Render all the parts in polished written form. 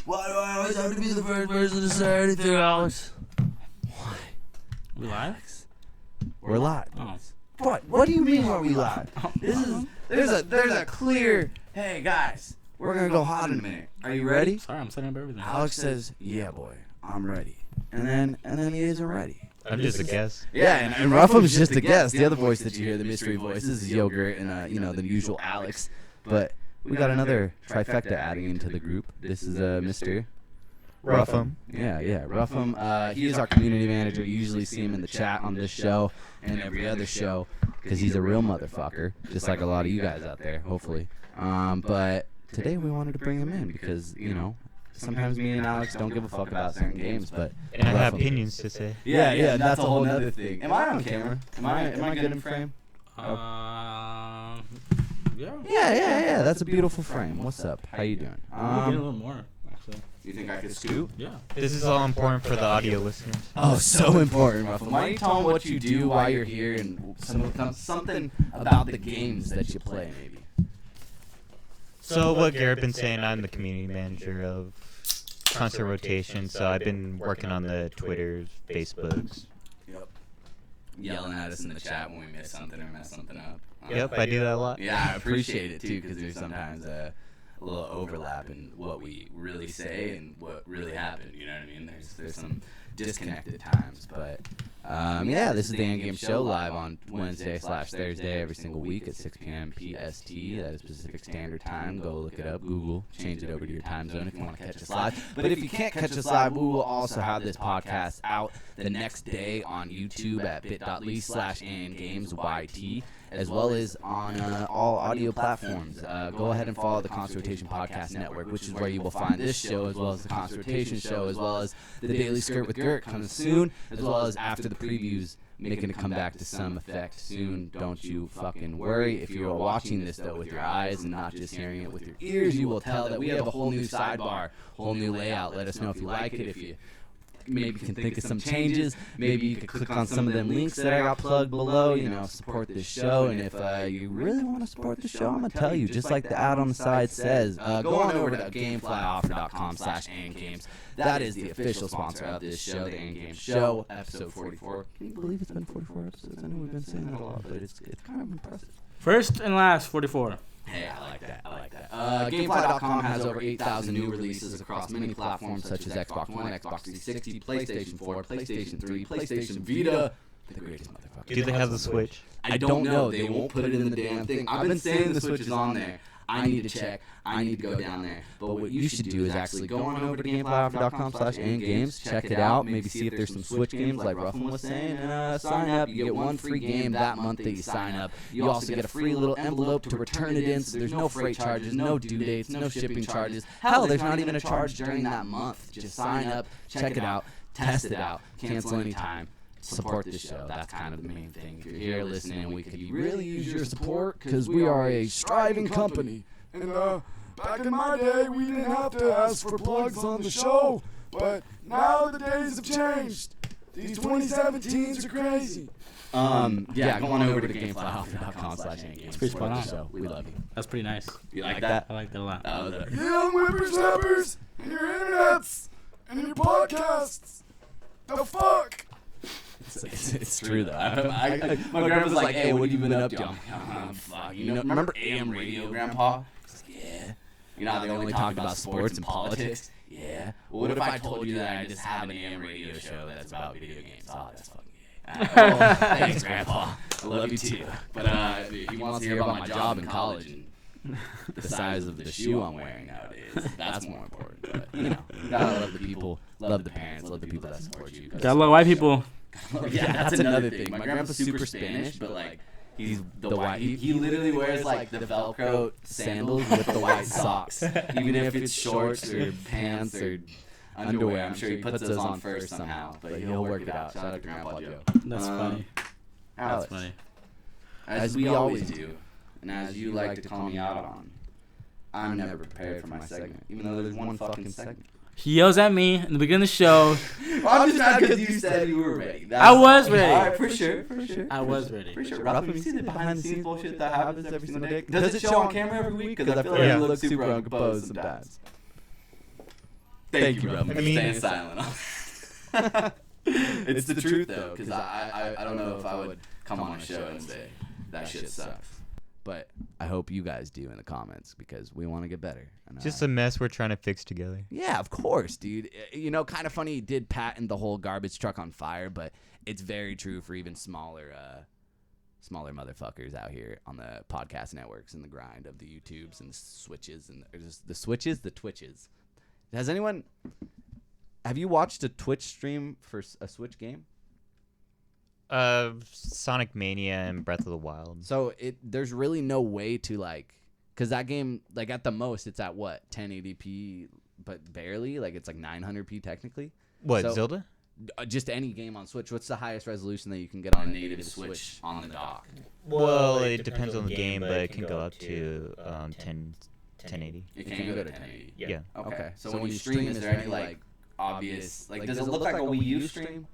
Why do I always have to be the first person to say anything, Alex? Why? We live? We're live. Oh. What do you mean are we live? There's a clear, hey guys, we're gonna go hot in a minute. Are you ready? Sorry, I'm setting up everything. Alex says, yeah boy, I'm ready. And then he isn't ready. I'm just a guest. Yeah, and Ruffum's just a guest. The other voice that you hear, the mystery voice, this is Yogurt and the usual Alex. But we got another trifecta adding into the group. This is Mr. Ruffum. Yeah, Ruffum. He is our community manager. You usually see him in the chat on this show and every other show because he's a real motherfucker, just like a lot of you guys out there, hopefully. But today we wanted to bring him in because, sometimes me and Alex don't give a fuck about certain games, but and I have opinions to say. Yeah, that's a whole other thing. Am I on camera? Am I good in frame? Yeah. That's a beautiful frame. What's up? How you doing? We'll get a little more, actually. You think I could scoot? Yeah. This is all important for the audio listeners. Oh, so important, Ruffle. Why don't you tell them what you do while you're here and something about the games that you play, maybe? So what Garrett been saying, I'm the community manager of Concert Rotation, so I've been working on the Twitters, Facebooks. Yep. Yelling at us in the chat when we miss something or mess something up. Yep, I do that a lot. Yeah, I appreciate it too, because there's sometimes a little overlap in what we really say and what really happened. You know what I mean? There's some disconnected times, but this is the Endgame Show live on Wednesday/Thursday every single week at 6 p.m. PST. That is Pacific Standard Time. Go look it up. Google, change it over to your time zone if you want to catch us live. But if you can't catch us live, we will also have this podcast out the next day on YouTube at bit.ly/AndGamesYT, as well as on all audio platforms. Go ahead and follow the Concert Rotation Podcast Network, which is where you will find this show, as well as the Concert Rotation Show, as well as the Daily Skirt with Garrett coming soon, as well as After the Previews making a comeback to some effect soon. Don't you fucking worry. If you are watching this, though, with your eyes and not just hearing it with your ears, you will tell that we have a whole new sidebar, whole new layout. Let us know if you like it, if you maybe can think of some changes. Maybe you could click on some of them links that I got plugged below, support this show. And if you really want to support the show, I'm going to tell you, just like the ad on the side says, go on over to gameflyoffer.com/andgames. That is the official sponsor of this show, the Endgame Show, episode 44. Can you believe it's been 44 episodes? I know we've been saying that a lot, but it's kind of impressive. First and last, 44. Hey, I like that. Gamefly.com has over 8,000 new releases across many platforms such as Xbox One, Xbox 360, PlayStation 4, PlayStation 3, PlayStation Vita. The greatest motherfucker. Do they have the Switch? I don't know. They won't put it in the damn thing. I've been saying the Switch is on there. I need to check. I need to go down there. But what you should do is actually go on over to gameflyoffer.com/andgames, check it out, maybe see if there's some Switch games like Ruffin was saying, and sign up. You get one free game that month that you sign up. You also get a free little envelope to return it in, so there's no freight charges, no due dates, no shipping charges. Hell, there's not even a charge during that month. Just sign up, check it out, test it out, cancel anytime. Support this show. That's kind of the main thing. If you're here listening, we could really use your support because we are a striving company. And back in my day, we didn't have to ask for plugs on the show, but now the days have changed. These 2017s are crazy. Go on over to gameflyoffer.com/andgames. It's pretty spot on. Show. We love you. That's pretty nice. You like that? I like that a lot. You young whippersnappers and your internets and your podcasts. The fuck? It's true though. My grandpa's like, "Hey, what have you been up to?" I'm like, "Fuck, you know, remember AM radio, Grandpa?" He's like, "Yeah." You know how they only talked about sports and politics? Yeah. Well, what if I told you that I just have an AM radio show that's about video games? Oh, that's fucking gay. Well, thanks, Grandpa. I love you too. But he wants to hear about my job in college and the size of the shoe I'm wearing nowadays. That's more important. But, you know, gotta love the people, love the parents, love the people that support you. Gotta love white people. Yeah, that's another thing. My grandpa's super Spanish, but like, he's the white. He literally wears like the Velcro sandals with the white socks, even if it's shorts or pants or underwear. I'm sure he puts those on first somehow, but he'll work it out. Shout out to Grandpa Joe. That's funny. Alex, That's funny. as we always do, and as you like to call me out on, I'm never prepared for my segment, even though there's one fucking segment. He yells at me in the beginning of the show. Well, I'm just mad because you said you were ready. I was ready. All right, for sure. I was ready. For sure. Ruff, have you seen the behind-the-scenes bullshit that happens every single day? Does it show on camera every week? Because I feel like you look super uncomposed sometimes. Thank you, Ruff. Staying silent. It's the truth, though, because I don't know if I would come on a show and say that shit sucks. But I hope you guys do in the comments because we want to get better. And, Just a mess we're trying to fix together. Yeah, of course, dude. You know, kind of funny, he did patent the whole garbage truck on fire, but it's very true for even smaller motherfuckers out here on the podcast networks and the grind of the YouTubes and the Switches and the Twitches. Have you watched a Twitch stream for a Switch game? Sonic Mania and Breath of the Wild. So there's really no way to because that game, like at the most, it's at what 1080p, but barely. Like it's like 900p technically. What, so, Zelda? Just any game on Switch. What's the highest resolution that you can get on a native Switch on the dock? Well, it depends on the game, but it can go up to 1080. It can go to 1080. Yeah. Okay. So when you stream, is there any obvious does it look like a Wii U stream?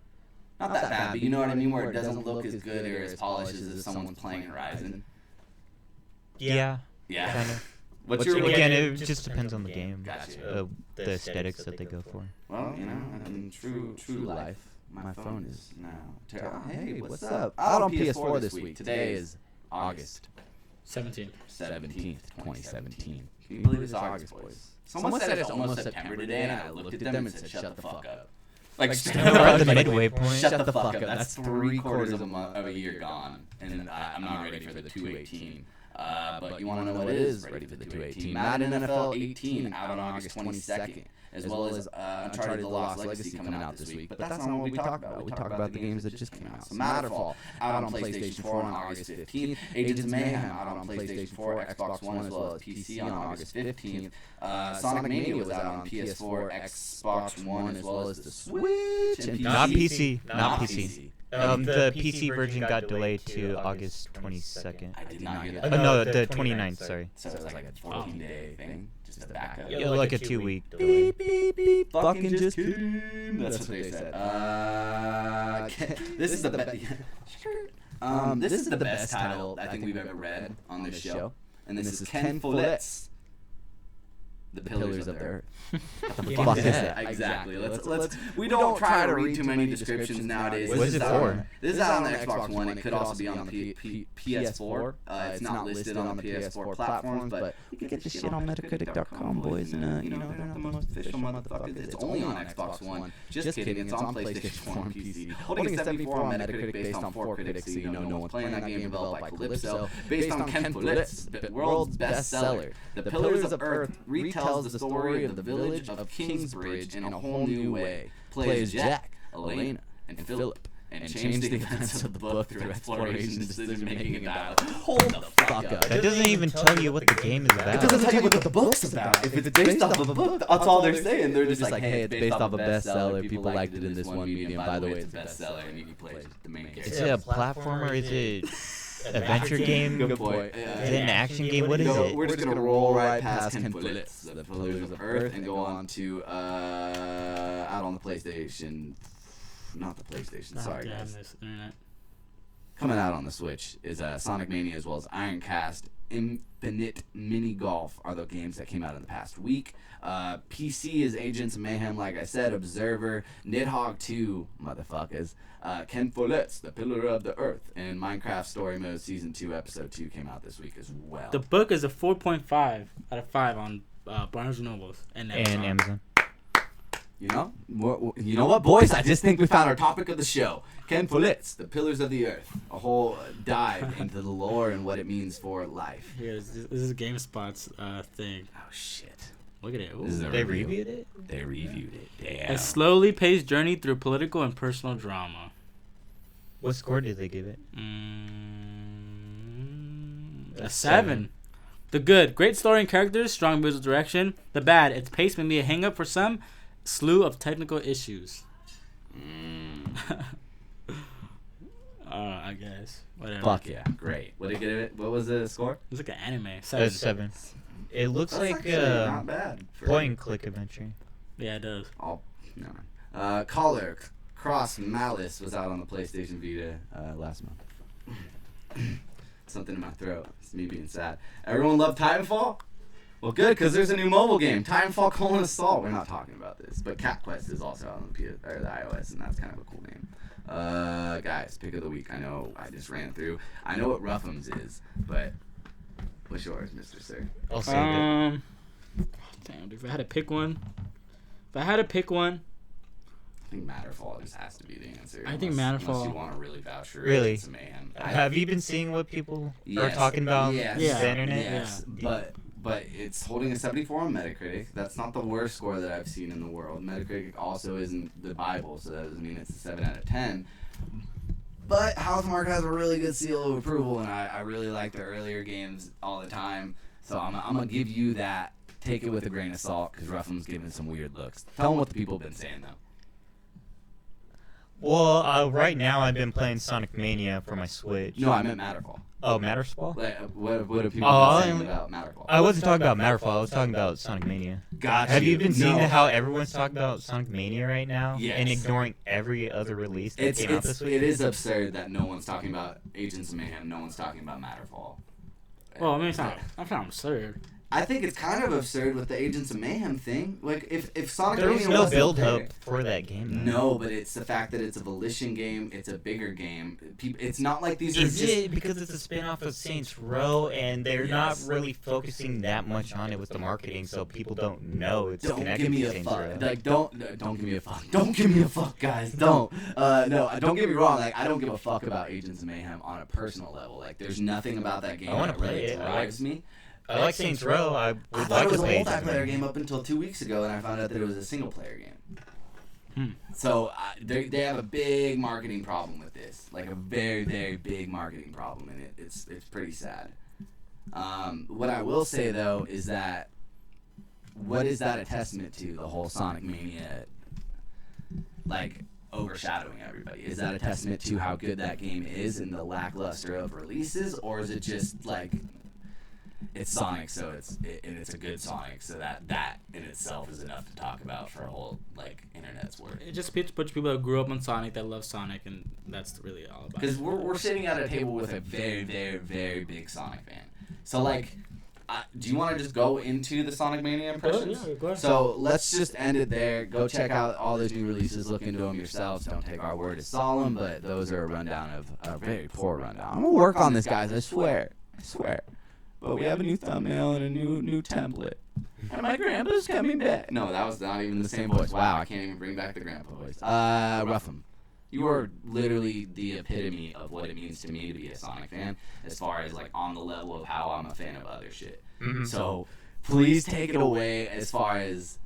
Not that bad, but you know what I mean, where it doesn't look as good or as polished as if someone's playing Horizon. Yeah. Yeah. Kind of. What's your Again, it just depends on the game. Gotcha. The aesthetics that they go for. Well, you know, in true life, my phone is now. Hey, what's up? Out on PS4 this week. Today is August 17th, 2017. Can you believe it's August, boys? Someone said it's almost September today, and I looked at them and said, "Shut the fuck up." We're at the midway point. Shut the fuck up. That's 3/4 of a year gone, and I'm not ready for the 218. But you want to know what is ready for the 218? Madden NFL 18 out on August 22nd, as well as Uncharted: The Lost Legacy coming out this week. But that's not what we talk about. We talk about the games that just came out. So Matterfall out on PlayStation 4 on August 15th. Agents of Mayhem out on PlayStation 4, Xbox One, as well as PC on August 15th. Sonic Mania was out on PS4, Xbox One, as well as the Switch. And Not PC. Not PC. The PC version got delayed to August 22nd. I did not hear Oh, that. no, the 29th, sorry. So it was like a 14-day thing, just to back up. Yeah, like a 2-week delay. Beep, beep, beep. Fucking just kidding. That's what they said. This is the best. This is the best title I think we've ever read on this show, and this is Ken Follett's The Pillars of the Earth. What the fuck is that? Exactly. Let's. We don't try to read too many descriptions nowadays. What is it for? This is out on the Xbox One. It could also be on the PS4. It's not listed on the PS4 platforms, but you can get this shit on Metacritic.com, boys. And you know they're not the most official motherfuckers. It's only on Xbox One. Just kidding. It's on PlayStation 4 and PC. Holding a 74 on Metacritic based on 4 critics, so you know no one's playing that game. Developed by Calypso, based on Ken Follett's world's bestseller. The Pillars of Earth retells the story of the village of Kingsbridge in a whole new way. Plays Jack, Elena, and Philip, and change the events of the book through exploration, decision-making, and dialogue. Hold the fuck up. That doesn't even tell you what the game is It about. doesn't tell you what the book's about. If it's based off of a book, that's all they're saying. They're just like, hey, it's based off a bestseller. People liked it in this one medium. By the way, it's a bestseller, and he plays the main character. Is it a platformer? Is it adventure game? Good point. Is it an action game? What is it? We're just going to roll right past Ken Follett's The Pillars of Earth and go on to out on the PlayStation. Not the PlayStation, sorry guys. This internet. Coming out on the Switch is Sonic Mania as well as Iron Cast Infinite Mini Golf are the games that came out in the past week. PC is Agents of Mayhem, like I said, Observer, Nidhogg 2, motherfuckers, Ken Follett's The Pillar of the Earth, and Minecraft Story Mode Season 2, Episode 2 came out this week as well. The book is a 4.5 out of 5 on Barnes & Nobles and Amazon. You know what, boys? I just think we found our topic of the show. Ken Follett's The Pillars of the Earth. A whole dive into the lore and what it means for life. Here, this is GameSpot's thing. Oh, shit. Look at it. Ooh. This is a They review. reviewed it? They reviewed it. Damn. A slowly paced journey through political and personal drama. What score did they give it? A 7. The good, great story and characters, strong visual direction. The bad, its pace may be a hang-up for some, slew of technical issues. I guess. Whatever. Fuck yeah. Great. What did it give it? What was the score? It's like an anime. 7. 7. It looks That's like actually not bad. point and click adventure. Yeah, it does. No. Collar Cross Malice was out on the PlayStation Vita last month. Something in my throat. It's me being sad. Everyone loved Titanfall? Well, good, because there's a new mobile game, Titanfall: Assault. We're not talking about this, but Cat Quest is also out on the iOS, and that's kind of a cool name. Guys, pick of the week. I know I just ran through. I know what Roughums is, but what's yours, Mr. Sir? I'll save it. Damn, dude, if I had to pick one. I think Matterfall just has to be the answer. I think Unless Matterfall. you want to really vouch for Really? It's a Mayhem. Have you been seeing what people are Yes, talking about yes, on the internet? Yes, but it's holding a 74 on Metacritic. That's not the worst score that I've seen in the world. Metacritic also isn't the Bible, so that doesn't mean it's a 7 out of 10. But Housemarque has a really good seal of approval, and I really like the earlier games all the time. So I'm going to give you that. Take it with a grain of salt, because Roughum's giving some weird looks. Tell them what the people have been saying, though. Well, right now I've been playing Sonic Mania for my Switch. No, I meant Matterfall. Oh, Matterfall? Like, what have people been saying about Matterfall? I wasn't talking about Matterfall. I was talking about Sonic Mania. Gotcha. Have you been seeing how everyone's talking about Sonic Mania right now? Yes. And ignoring every other release that came out this week? It is absurd that no one's talking about Agents of Mayhem, no one's talking about Matterfall. Well, I mean, it's not absurd. I think it's kind of absurd with the Agents of Mayhem thing. Like, if Sonic There was Mania no wasn't build-up there- for that game. No, but it's the fact that it's a Volition game, it's a bigger game. It's not like these are Is just... it because it's a spin-off of Saints Row and they're not really focusing that much on it with the marketing, so people don't know it's Don't connected give me to a Saints fuck. Row? Like, don't give me a fuck. Don't give me a fuck, guys. Don't. No, don't get me wrong. Like, I don't give a fuck about Agents of Mayhem on a personal level. Like, there's nothing about that game I wanna that really play it. drives me. I like Saints Row. I I would thought like it was to a play Agents of multiplayer Mayhem. game up until 2 weeks ago, and I found out that it was a single-player game. So they have a big marketing problem with this, like a very, very big marketing problem, and it's pretty sad. What I will say though is that what is that a testament to? The whole Sonic Mania, like overshadowing everybody. Is that a testament to how good that game is and the lackluster of releases, or is it just like it's Sonic, so it's a good Sonic, so that in itself is enough to talk about for a whole like internet's worth? It just puts people that grew up on Sonic, that love Sonic, and that's really all about it. Because we're sitting at a table with a very, very, very big Sonic fan. So like, do you want to just go into the Sonic Mania impressions? Yeah, go ahead. So let's just end it there. Go check out all those new releases. Look into them yourselves. Don't take our word as solemn, but those are a rundown of a very poor rundown. I'm gonna work on this, guys. I swear. But we have a new thumbnail and a new template. And my grandpa's coming back. No, that was not even the same voice. Wow, I can't even bring back the grandpa voice. Roughum, you are literally the epitome of what it means to me to be a Sonic fan, as far as like on the level of how I'm a fan of other shit. Mhm. So please take it away as far as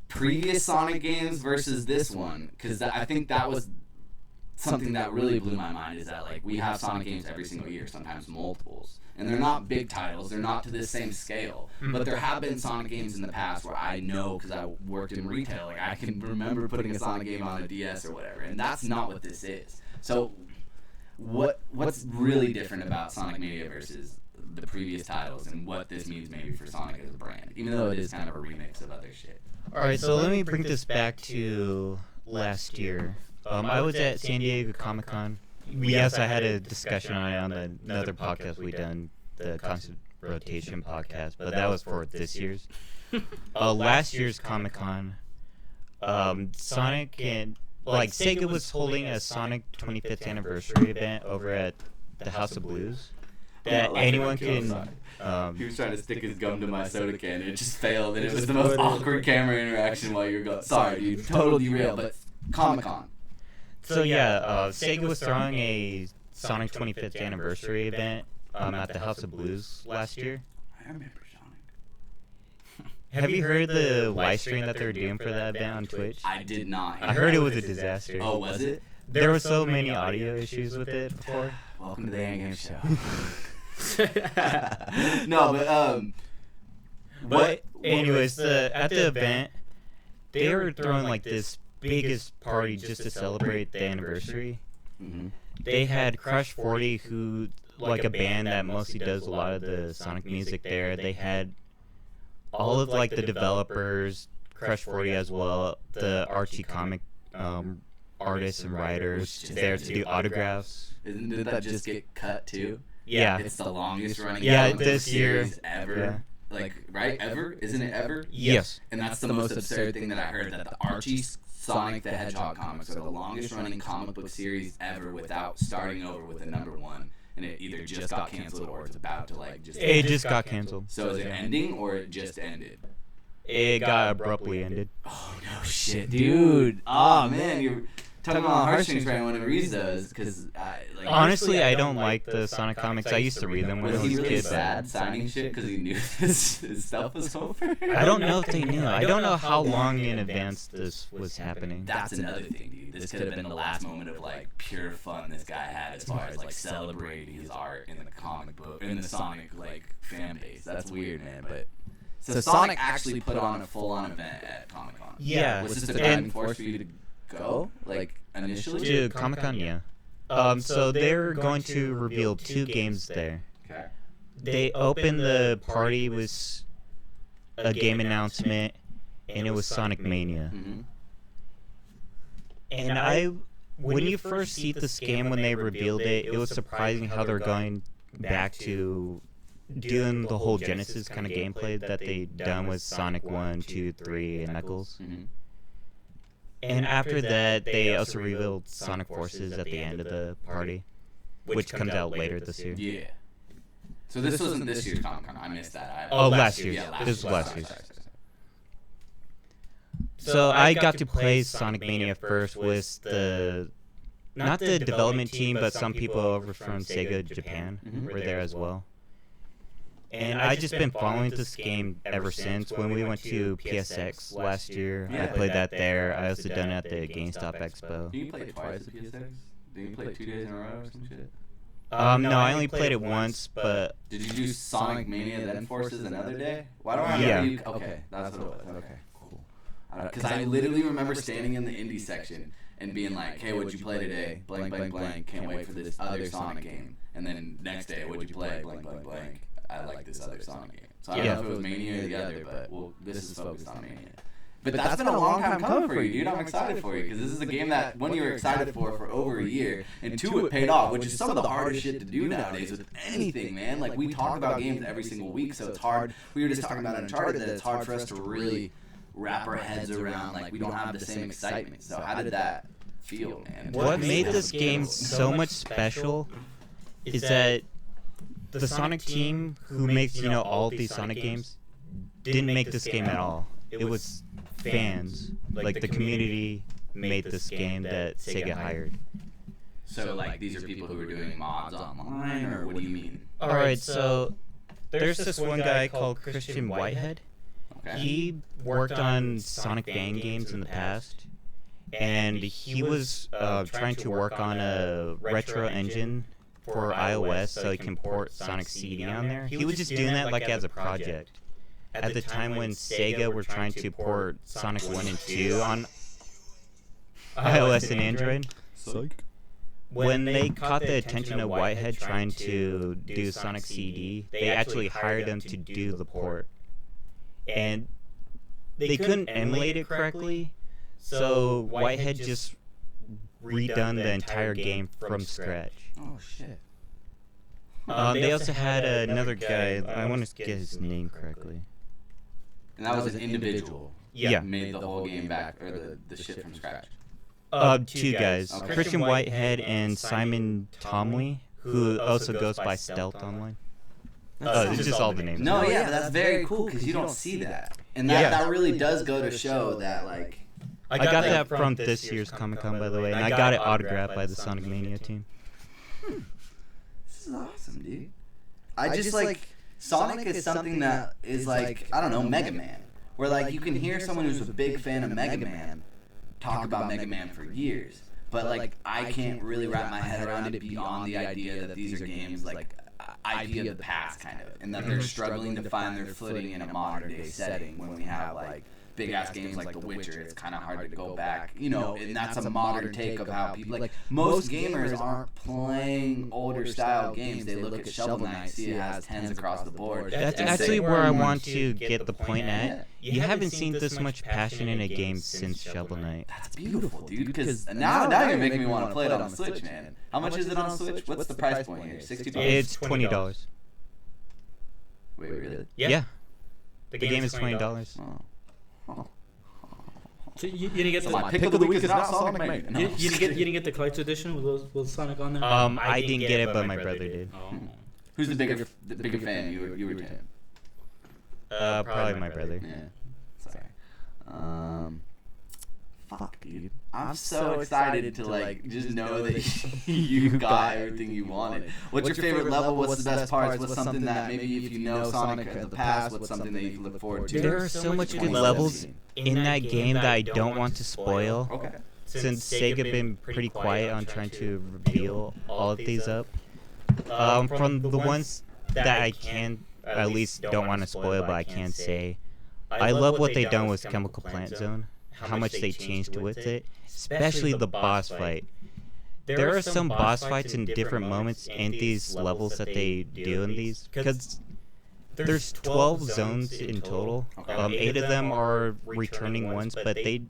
previous Sonic games versus this one, because I think that was something that really blew my mind, is that like we have Sonic games every single year, sometimes multiples, and they're not big titles, they're not to the same scale, but there have been Sonic games in the past where I know, because I worked in retail, like I can remember putting a Sonic game on a DS or whatever, and that's not what this is. So what's really different about Sonic Mania versus the previous titles, and what this means maybe for Sonic as a brand, even though it is kind of a remix of other shit? Alright, so let me bring this back to last year. I was at San Diego Comic-Con. Yes, I had a discussion on it on another podcast we done the Constant Rotation podcast, but that was for this year's. Last year's Comic-Con, Sonic and Sega was holding a Sonic 25th anniversary event over at the House of Blues that anyone can. He was trying to stick his gum to my soda can and it just failed, and it was the most awkward camera interaction while you were going. Sorry, dude, totally derailed, but Comic-Con. So Sega was throwing a Sonic 25th anniversary event at the House of Blues last year. I remember Sonic. Have you heard the live stream that they were doing for that event on Twitch? I did not. I heard it was a disaster. Oh, was it? There were so many audio issues with it before. Welcome to the Hang Game Show. No, but anyways, at the event, they were throwing like this biggest party just to celebrate the anniversary. Mm-hmm. They had Crush 40, who like a band that mostly does a lot of the Sonic music there. They had all of like the developers, Crush 40 as well, the Archie comic artists and writers there to do autographs. Did that just get cut too? Yeah. It's the longest running this year ever. Yeah. Like, right? Ever? Isn't it ever? Yes. And that's the most absurd thing that I heard, that the Archie Sonic the Hedgehog comics are the longest running comic book series ever without starting over with a number one. And it either just got canceled or it's about to like just... It just got canceled. So is it ending or it just ended? It got abruptly ended. Oh, no shit, dude. Oh, man, you're talking about heartstrings for anyone who reads those, because... Honestly, I don't like the Sonic comics. I used to read them when I was he a really kid. sad signing shit because he knew his stuff was over? I don't know if they knew. I don't know how long in advance this was happening. That's another thing, dude. This could have been the last moment of like pure fun this guy had as far as like celebrating his art in the comic book, in the Sonic like fan base. That's weird, man. But so Sonic actually put on a full-on event at Comic-Con. Yeah. Was this the driving force for you to go? Like initially? To Comic-Con, yeah. So they're going to reveal 2 games there. Okay. They opened the party with a game announcement, and it was Sonic Mania. Mm-hmm. And when you first see this game, when they revealed it, it was surprising how they're going back to doing the whole Genesis kind of gameplay that they done with Sonic 1, 2, 3, and Knuckles. Mm-hmm. And after that, they also revealed Sonic Forces at the end of the party, which comes out later this year. Yeah. So this wasn't this year's Comic-Con. I missed that. Last year's. Yeah, This was last year's. Sorry. So I got to play Sonic Mania first with not the development team, but some people over from Sega Japan were there as well. And I just been following this game ever since. When we went to PSX last year, I played that there. I also done it at the GameStop Expo. Did you play it twice at PSX? Did you play it 2 days in a row or some shit? No, I only played it once, but... Did you do Sonic Mania then Forces another day? Why don't I Yeah. you? Okay, that's what it was. Okay, cool. Because I literally remember standing in the indie section and being like, hey, what'd you play today? Blank, blank, blank. Can't wait for this other Sonic game. And then next day, what'd you play? Blank, blank, blank. I like this other Sonic game. So I don't know if it was Mania or the other, but well, this is focused on Mania. But that's been a long time coming for you, dude. I'm excited for you because this is a game that, one, you were excited for over a year, and 2, it paid off, which is some of the hardest shit to do nowadays with anything, man. Like, we talk about games every single week, so it's hard. We were just talking about Uncharted, that it's hard for us to really wrap our heads around, like, we don't have the same excitement. So how did that feel, man? What made this game so much special is that the Sonic team who makes, all of these Sonic games didn't make this game at all. It was fans, like the community made this game that Sega hired. So, like, these are people who are doing mods online, or what do you mean? Alright, so there's this one guy called Christian Whitehead. Okay. He worked on Sonic fan games in the past, and he was trying to work on a retro engine for iOS so he can port Sonic CD on there. He was just doing that like as a project. At the time when Sega were trying to port Sonic 1 and 2 on iOS and Android, Psych. when they caught the attention of Whitehead trying to do Sonic CD, they actually hired him to do the port. And they couldn't emulate it correctly, so Whitehead just redone the entire game from scratch. Oh, shit. They also had another guy. I want to get his name correctly. And that was an individual. Yeah. Made the whole game back, or the shit from scratch. Two guys. Okay. Christian Whitehead and Simon Tomley, who also goes by Stealth Online. It's just all the names. No, yeah, but that's very cool because you don't see that. And that really does go to show that, like... I got that from this year's Comic-Con, by the way, and I got it autographed by the Sonic Mania team. This is awesome, dude. I just, like... Sonic is something that is, like, I don't know, Mega Man. Where, like, you can hear someone who's a big fan of Mega Man talk about Mega Man for years. But, like, I can't really wrap my head around it beyond the idea that these are games, like, IP of the past, kind of. And that they're struggling to find their footing in a modern-day setting when we have, like, big-ass games like The Witcher. It's kind of hard to go back, you know, and that's a modern take of how people, like, most gamers aren't playing older-style games. They look at Shovel Knight, see it has 10s across the board. That's actually where I want to get the point at. You haven't seen this much passion in a game since Shovel Knight. That's beautiful, dude, because now you're making me want to play it on the Switch, man. How much is it on Switch? What's the price point here? $60? It's $20. Wait, really? Yeah. The game is $20. So you didn't get my pick of the week is not Sonic Mania. No. You didn't get the collector's edition with Sonic on there? I didn't get it, but my brother did. Oh. Who's the bigger fan? You were Tim. Probably my brother. Yeah. Sorry. Fuck, dude. I'm so excited to, like, just know that you got everything you wanted. What's your favorite level? What's the best parts? What's something that maybe if you know Sonic in the past, what's something that you look forward to? There are so much good levels in that game that I don't want to spoil. Okay. Since Sega been pretty quiet on trying to reveal all of these up. From the ones that I can, at least don't want to spoil, but I can say, I love what they done with Chemical Plant Zone. How much they changed with it, especially the boss fight. There are some boss fights in different moments in these levels that they do in these, because there's 12 zones in total. 8 of them are returning ones, but they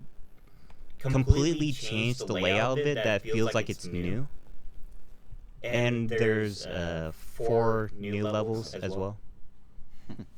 completely changed the layout of it that feels like it's new. And there's 4 new levels as well.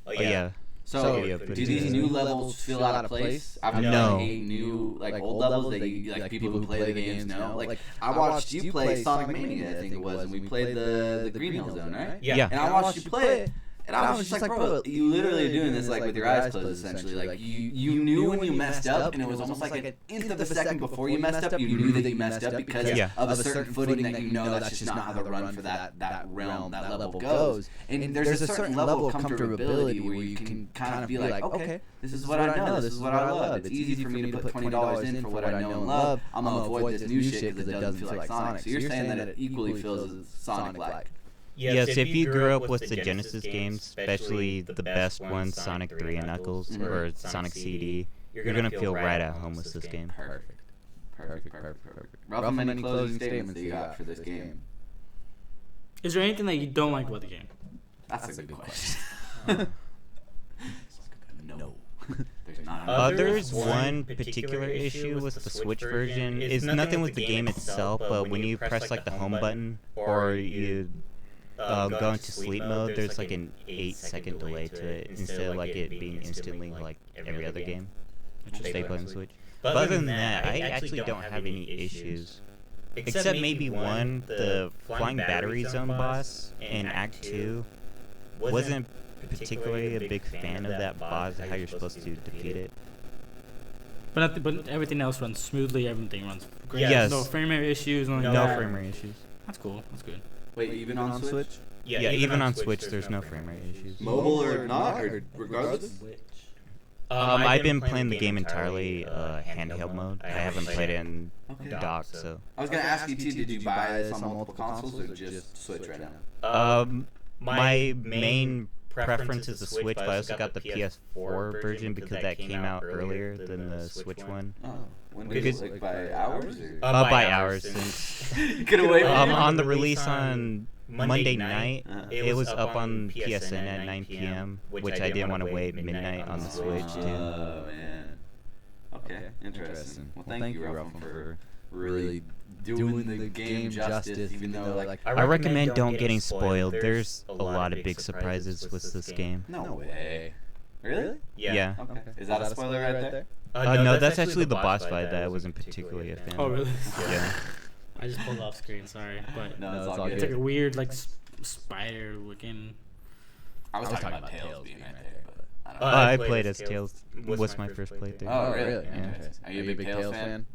Oh yeah. So, do these new levels feel out of place? I've No. 8 new, like, old levels that you, like, people who play the games know. Like, I watched you play Sonic Mania, I think it was, and we played the Green Hill Zone, right? Yeah. And I watched you play it, and I was just like, bro, you literally are doing this, like, with your eyes closed, essentially. Like, you knew when you messed up, and it was almost like an nth of a second before you messed up, you knew that you messed up because of a certain footing that you know that's just not how the run for that realm, that level goes. And there's a certain level of comfortability where you can kind of be like, okay, this is what I know, this is what I love. It's easy for me to put $20 in for what I know and love. I'm going to avoid this new shit because it doesn't feel like Sonic. So you're saying that it equally feels Sonic-like. Yes, if you grew up with the Genesis games, especially the best ones, Sonic 3 and Knuckles, or Sonic CD, you're going to feel right at home with this game. Perfect. Ralph, any closing statements that you got for this game? Is there anything that you don't like about the game? That's a good question. No. There's not. There's one particular issue with the Switch version. It's nothing with the game itself, but when you press like the home button or you go into sleep mode, there's like an 8-second delay to it instead of like it being instantly like every other game. Stay put on Switch. But other than that, I actually don't have any issues. Except maybe one, the Flying Battery Zone boss in Act 2 wasn't particularly a big fan of that boss and how you're supposed to defeat it. But everything else runs smoothly, everything runs great. Yes. No frame rate issues, No frame rate issues. That's cool, that's good. Wait, even on Switch? Yeah, even on Switch, there's no frame rate issues. Mobile or not, or regardless? I've been playing the game entirely handheld mode. I haven't played it in dock, so. I was gonna ask you too. Did you buy this on multiple consoles or just Switch right now? My main preference is the Switch, but I also got the PS4 version because that came out earlier than the Switch one. Oh, when did it, like, by hours? Or? By hours. Since Get away. On the release on Monday night, it was up on PSN at 9 p.m., which I didn't want to wait midnight on the Switch too. Oh man. Okay, interesting. Well, thank you, Ralph, for really doing the game justice, even though like I recommend don't getting spoiled. There's a lot of big surprises with this game. no way. Really? Yeah. Okay. Is that a spoiler right there? No, that's actually the boss fight that I wasn't particularly a fan Oh, of. really? Yeah. I just pulled off screen. Sorry, but No, it's all it's good. like a weird like spider looking. I was talking about Tails being right there, but I don't know. I played as Tails. Was my first playthrough. Oh, really? Yeah. Interesting. Are you a big Tails fan?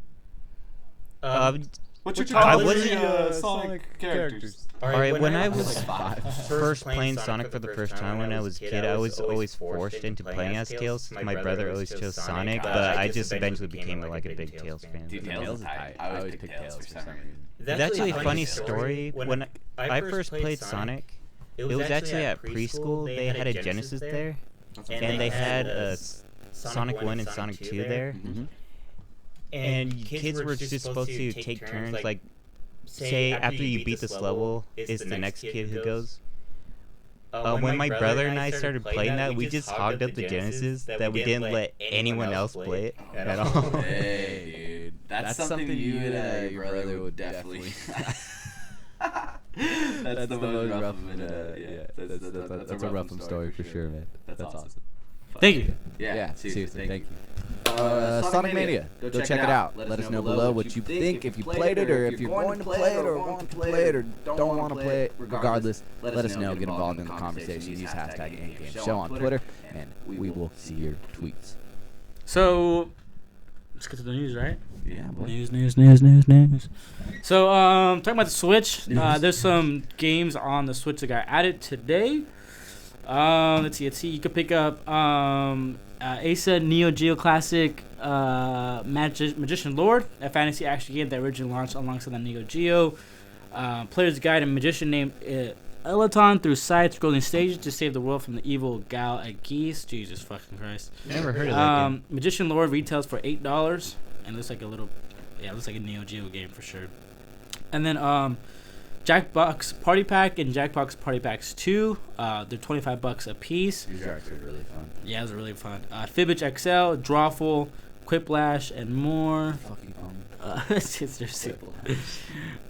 What's your I top was- three Sonic characters? Alright, when I was Like 5. first playing Sonic for the first time when I was a kid, I was always forced into playing as Tails. My brother always chose Sonic, but I just eventually became like a big Tails fan. Dude, Tails is tight. I always pick Tails for some reason. That's actually a funny story. When I first played Sonic, it was actually at preschool. They had a Genesis there, and they had a Sonic 1 and Sonic 2 there. Mm-hmm. And kids were just supposed to take turns, like, say after you beat this level, it's the next kid who goes. When my brother and I started playing that, we just hogged up the Genesis that we didn't let anyone else play it at all. Hey, dude. That's something you and your brother would definitely... That's the most rough that's a rough story for sure, man. That's awesome. Thank you. Yeah, seriously, thank you. Sonic Mania, go check it out. Let us know below what you think, if you played it, or if you're going to play it, or want to play it, or don't want to play it. Regardless, let us know. Get involved in the conversation. Use hashtag #AnyGameShow on Twitter, and we will see your tweets. So let's get to the news, right? Yeah, boy. News. So, talking about the Switch, there's some games on the Switch that got added today. Let's see. You could pick up Asa Neo Geo Classic Magician Lord, a fantasy action game that originally launched alongside the Neo Geo. Players guide a magician named Elaton through side-scrolling stages to save the world from the evil Gal Geese. Jesus fucking Christ. Never heard of that game. Magician Lord retails for $8, and looks like looks like a Neo Geo game for sure. And then Jackbox Party Pack and Jackbox Party Packs 2. They're $25 a piece. These are actually really fun. Yeah, those are really fun. Fibbage XL, Drawful, Quiplash, and more. Fucking fun. Let's see. Let's see.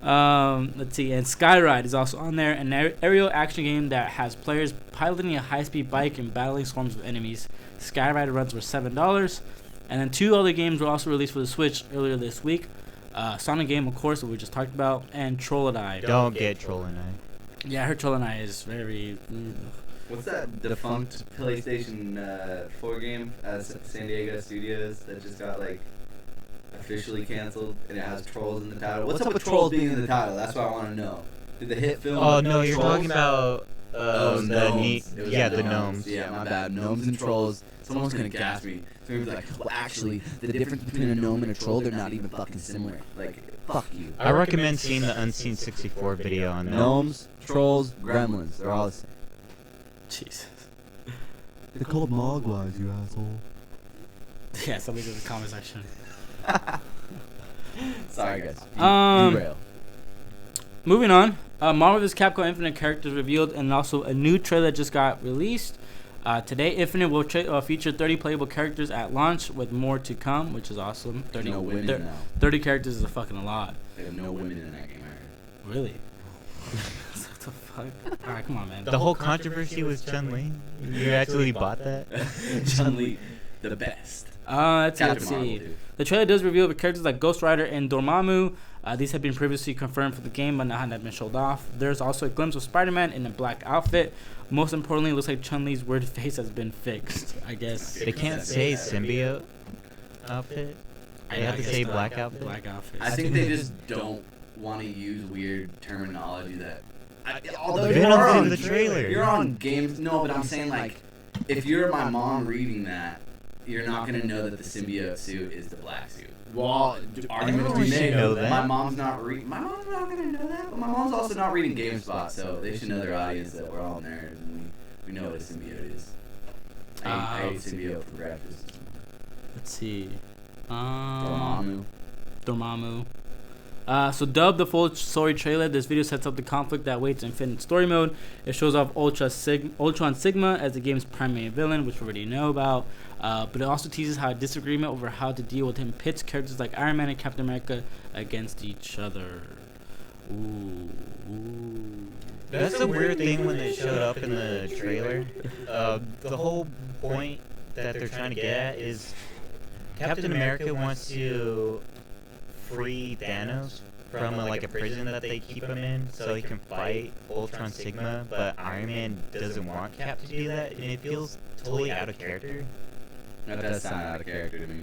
And Skyride is also on there. An aerial action game that has players piloting a high-speed bike and battling swarms of enemies. Skyride runs for $7. And then 2 other games were also released for the Switch earlier this week. Sonic game, of course, that we just talked about, and Troll and I. Don't get Troll and I. Yeah, I heard Troll and I is very... What's that defunct PlayStation 4 game San Diego Studios that just got like officially canceled and it has trolls in the title? What's up with trolls being in the title? That's what I want to know. Did the hit film? Oh no, you're Trolls? talking about Gnomes. It was the gnomes. Yeah, my bad. Gnomes and trolls. Someone's gonna gas me. So like, well, actually, the difference between a gnome and a troll, they're not even fucking similar. Like, fuck you. I recommend seeing the Unseen 64 video on that. Gnomes, trolls, gremlins, they're all the same. Jesus. They're called Mogwais, you asshole. Yeah, somebody's in the comment section. Sorry, guys. Derail. Moving on, Marvel vs. Capcom Infinite characters revealed, and also a new trailer just got released. Today, Infinite will feature 30 playable characters at launch, with more to come, which is awesome. 30, No women now. 30 characters is a fucking lot. They have no women in that game, I heard. Really? What the fuck? Alright, come on, man. The whole controversy was Chun-Li. You actually bought that? Chun-Li, the best. Let's Captain see. Marvel, dude. The trailer does reveal the characters like Ghost Rider and Dormammu. These have been previously confirmed for the game, but not have been showed off. There's also a glimpse of Spider-Man in a black outfit. Most importantly, it looks like Chun-Li's weird face has been fixed, I guess. They can't say symbiote outfit. They have to say black outfit. Black outfit. I think they just don't want to use weird terminology that... although Venom's in the trailer. You're on games... No, but I'm saying, like, if you're my mom reading that, you're not going to know that the symbiote suit is the black suit. Well, arguments Everyone be should made. know that. My mom's not going to know that, but my mom's also not reading GameSpot, so they should know their audience that we're all nerds and we know what a symbiote is. I hate symbiote for breakfast. Let's see. Dormammu. Dormammu. So dubbed the full story trailer, this video sets up the conflict that waits Infinite Story Mode. It shows off Ultron Sigma as the game's primary villain, which we already know about. But it also teases how a disagreement over how to deal with him pits characters like Iron Man and Captain America against each other. Ooh. That's the weird thing when they showed up in the trailer. The whole point that they're trying to get at is Captain America wants to free Thanos from like a prison that they keep him in so he can fight Ultron Sigma, but Iron Man doesn't want Cap to do that, and it feels totally out of character. That does sound out of character to me.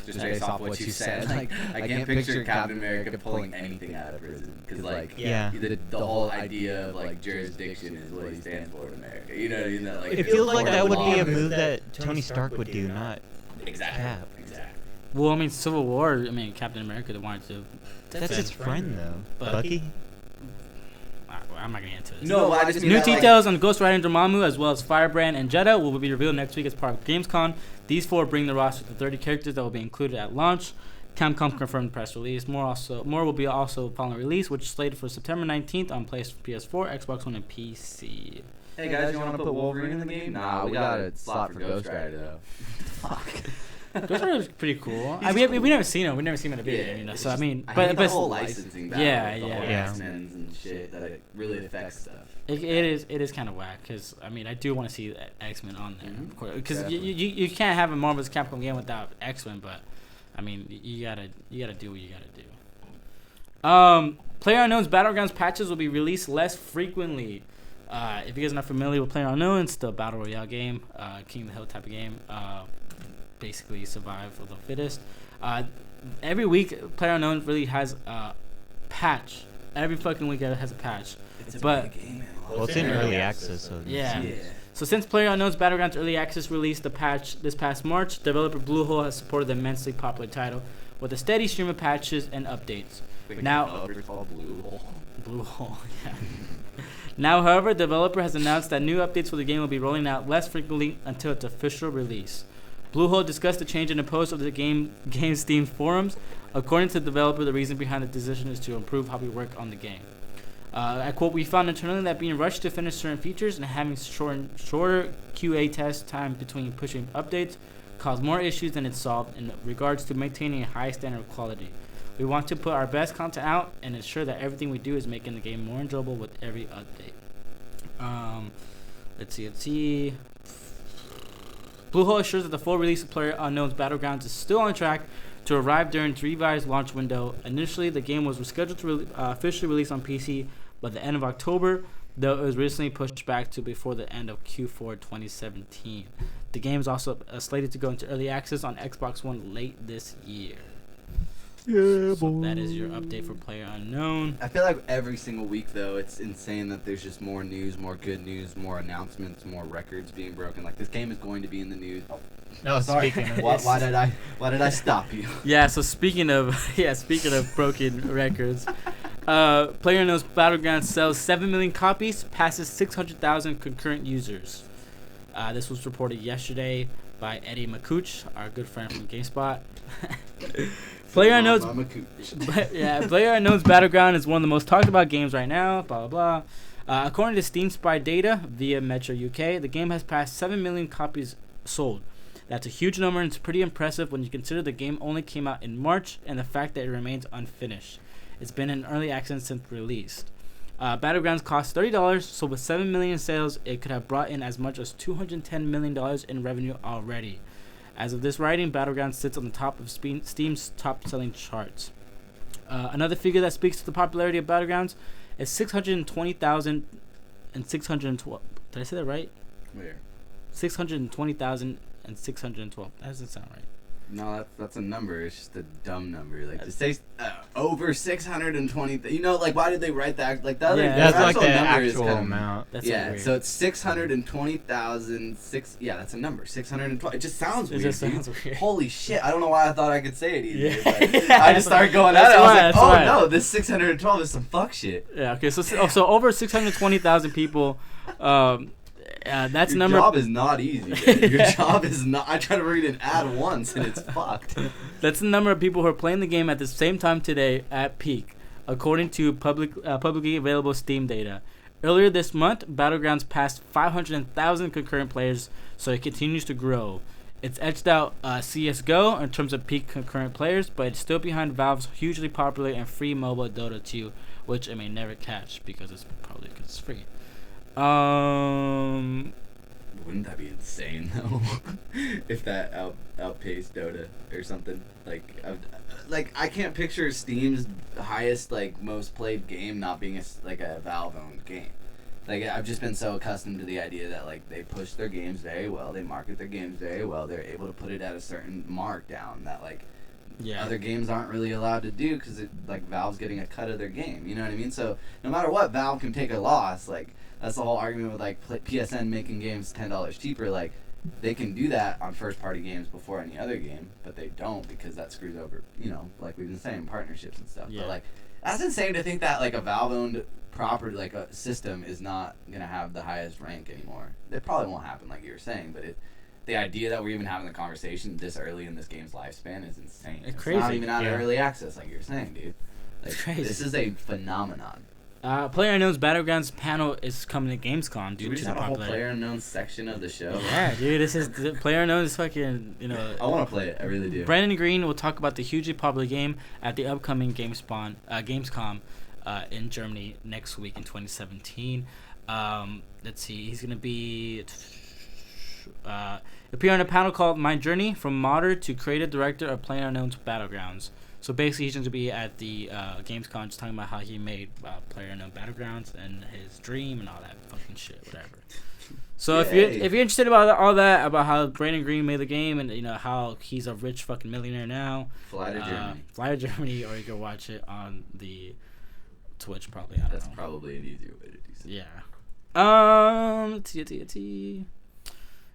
Just based off what you said. Like, I can't picture Captain America pulling anything out of prison. Because, like, the whole idea of, like, jurisdiction is what he stands for in America. You know what I mean? That, like, it feels like that would be a move that Tony Stark would do, not Cap. Exactly. Well, I mean, Civil War, I mean, Captain America wanted to... That's his friend, though. Bucky? I'm not going to get into this. No, I just mean New that, details on Ghost Rider and Dormammu, as well as Firebrand and Jeddah, will be revealed next week as part of Gamescom. These 4 bring the roster to 30 characters that will be included at launch. Capcom confirmed press release. More will be also following release, which is slated for September 19th on PS4, Xbox One, and PC. Hey guys, you want to put Wolverine in the game? Nah, we got a slot for Ghost Rider though. Fuck. Ghost Rider is pretty cool. I mean, we never seen him. We never seen him in a video game, you know. So I mean, but the whole licensing battle, yeah. X-Men and shit that it really affects stuff. It is kind of whack because I mean I do want to see X-Men on there, of course, because you can't have a Marvel's Capcom game without X-Men, but I mean you gotta do what you gotta do. PlayerUnknown's Battlegrounds patches will be released less frequently. If you guys are not familiar with PlayerUnknown, it's the battle royale game, King of the Hill type of game. Basically survive for the fittest. Every week PlayerUnknown really has a patch. Every fucking week it has a patch. It's Well, it's in early access, so yeah. So since PlayerUnknown's Battlegrounds early access released the patch this past March, developer Bluehole has supported the immensely popular title with a steady stream of patches and updates. Now, Bluehole, yeah. Now, however, the developer has announced that new updates for the game will be rolling out less frequently until its official release. Bluehole discussed the change in a post of the game's Steam forums. According to the developer, the reason behind the decision is to improve how we work on the game. I quote, "We found internally that being rushed to finish certain features and having shorter QA test time between pushing updates caused more issues than it solved in regards to maintaining a high standard of quality. We want to put our best content out and ensure that everything we do is making the game more enjoyable with every update." Let's see. Bluehole assures that the full release of PlayerUnknown's Battlegrounds is still on track to arrive during the revised launch window. Initially, the game was scheduled to officially release on PC by the end of October, though it was recently pushed back to before the end of Q4 2017. The game is also slated to go into early access on Xbox One late this year. Yeah, so that is your update for PlayerUnknown. I feel like every single week, though, it's insane that there's just more news, more good news, more announcements, more records being broken. Like, this game is going to be in the news. No, sorry. Speaking of why did I stop you? Yeah, so speaking of broken records, PlayerUnknown's Battlegrounds sells 7 million copies, passes 600,000 concurrent users. This was reported yesterday by Eddie McCooch, our good friend from GameSpot. PlayerUnknown's Battleground is one of the most talked about games right now. Blah blah blah. According to Steam Spy data via Metro UK, the game has passed 7 million copies sold. That's a huge number, and it's pretty impressive when you consider the game only came out in March and the fact that it remains unfinished. It's been in early access since released. Battlegrounds costs $30, so with 7 million sales, it could have brought in as much as $210 million in revenue already. As of this writing, Battlegrounds sits on the top of Steam's top-selling charts. Another figure that speaks to the popularity of Battlegrounds is 620,000 and 612. Did I say that right? Where? 620,000 and 612. That doesn't sound right. No, that's a number. It's just a dumb number. Like, to say over 620. You know, like, why did they write that? Like, the other. Yeah, that's like the number actual kind of, amount. That's yeah, so it's 620,000. Yeah, that's a number. 620. It just sounds weird. It just sounds weird. Holy shit! I don't know why I thought I could say it either. Yeah. But I just started going at it. I was like, no, this 612 is some fuck shit. Yeah. Okay. So over 620,000 people. That's Your job is not easy. Your job is not. I tried to read an ad once and it's fucked. That's the number of people who are playing the game at the same time today at peak, according to publicly available Steam data. Earlier this month, Battlegrounds passed 500,000 concurrent players, so it continues to grow. It's edged out CSGO in terms of peak concurrent players, but it's still behind Valve's hugely popular and free mobile Dota 2, which it may never catch because it's free. Wouldn't that be insane though? If that outpaced Dota or something like I can't picture Steam's highest most played game not being a Valve owned game. I've just been so accustomed to the idea that they push their games very well, they market their games very well, they're able to put it at a certain mark down that other games aren't really allowed to do because Valve's getting a cut of their game. You know what I mean? So no matter what, Valve can take a loss. That's the whole argument with PSN making games $10 cheaper. They can do that on first-party games before any other game, but they don't because that screws over, like we've been saying, partnerships and stuff. Yeah. But that's insane to think that a Valve-owned property, a system, is not gonna have the highest rank anymore. It probably won't happen, like you were saying, but the idea that we're even having the conversation this early in this game's lifespan is insane. It's It's crazy. not even out of early access, like you were saying, dude. It's crazy. This is a phenomenon. PlayerUnknown's Battlegrounds panel is coming to Gamescom due Do we to just the have a whole popularity. PlayerUnknown section of the show? Yeah, dude, this is the PlayerUnknown is fucking, I want to play it. I really do. Brandon Green will talk about the hugely popular game at the upcoming Gamescom in Germany next week in 2017. Let's see, he's gonna be appear on a panel called "My Journey from Modder to Creative Director of PlayerUnknown's Battlegrounds." So basically, he's going to be at the Gamescom just talking about how he made PlayerUnknown Battlegrounds and his dream and all that fucking shit, whatever. So if you're interested about all that, about how Brandon Green made the game and how he's a rich fucking millionaire now, Fly to Germany. Fly to Germany, or you can watch it on the Twitch probably. I don't That's know. probably an easier way to do so. Yeah.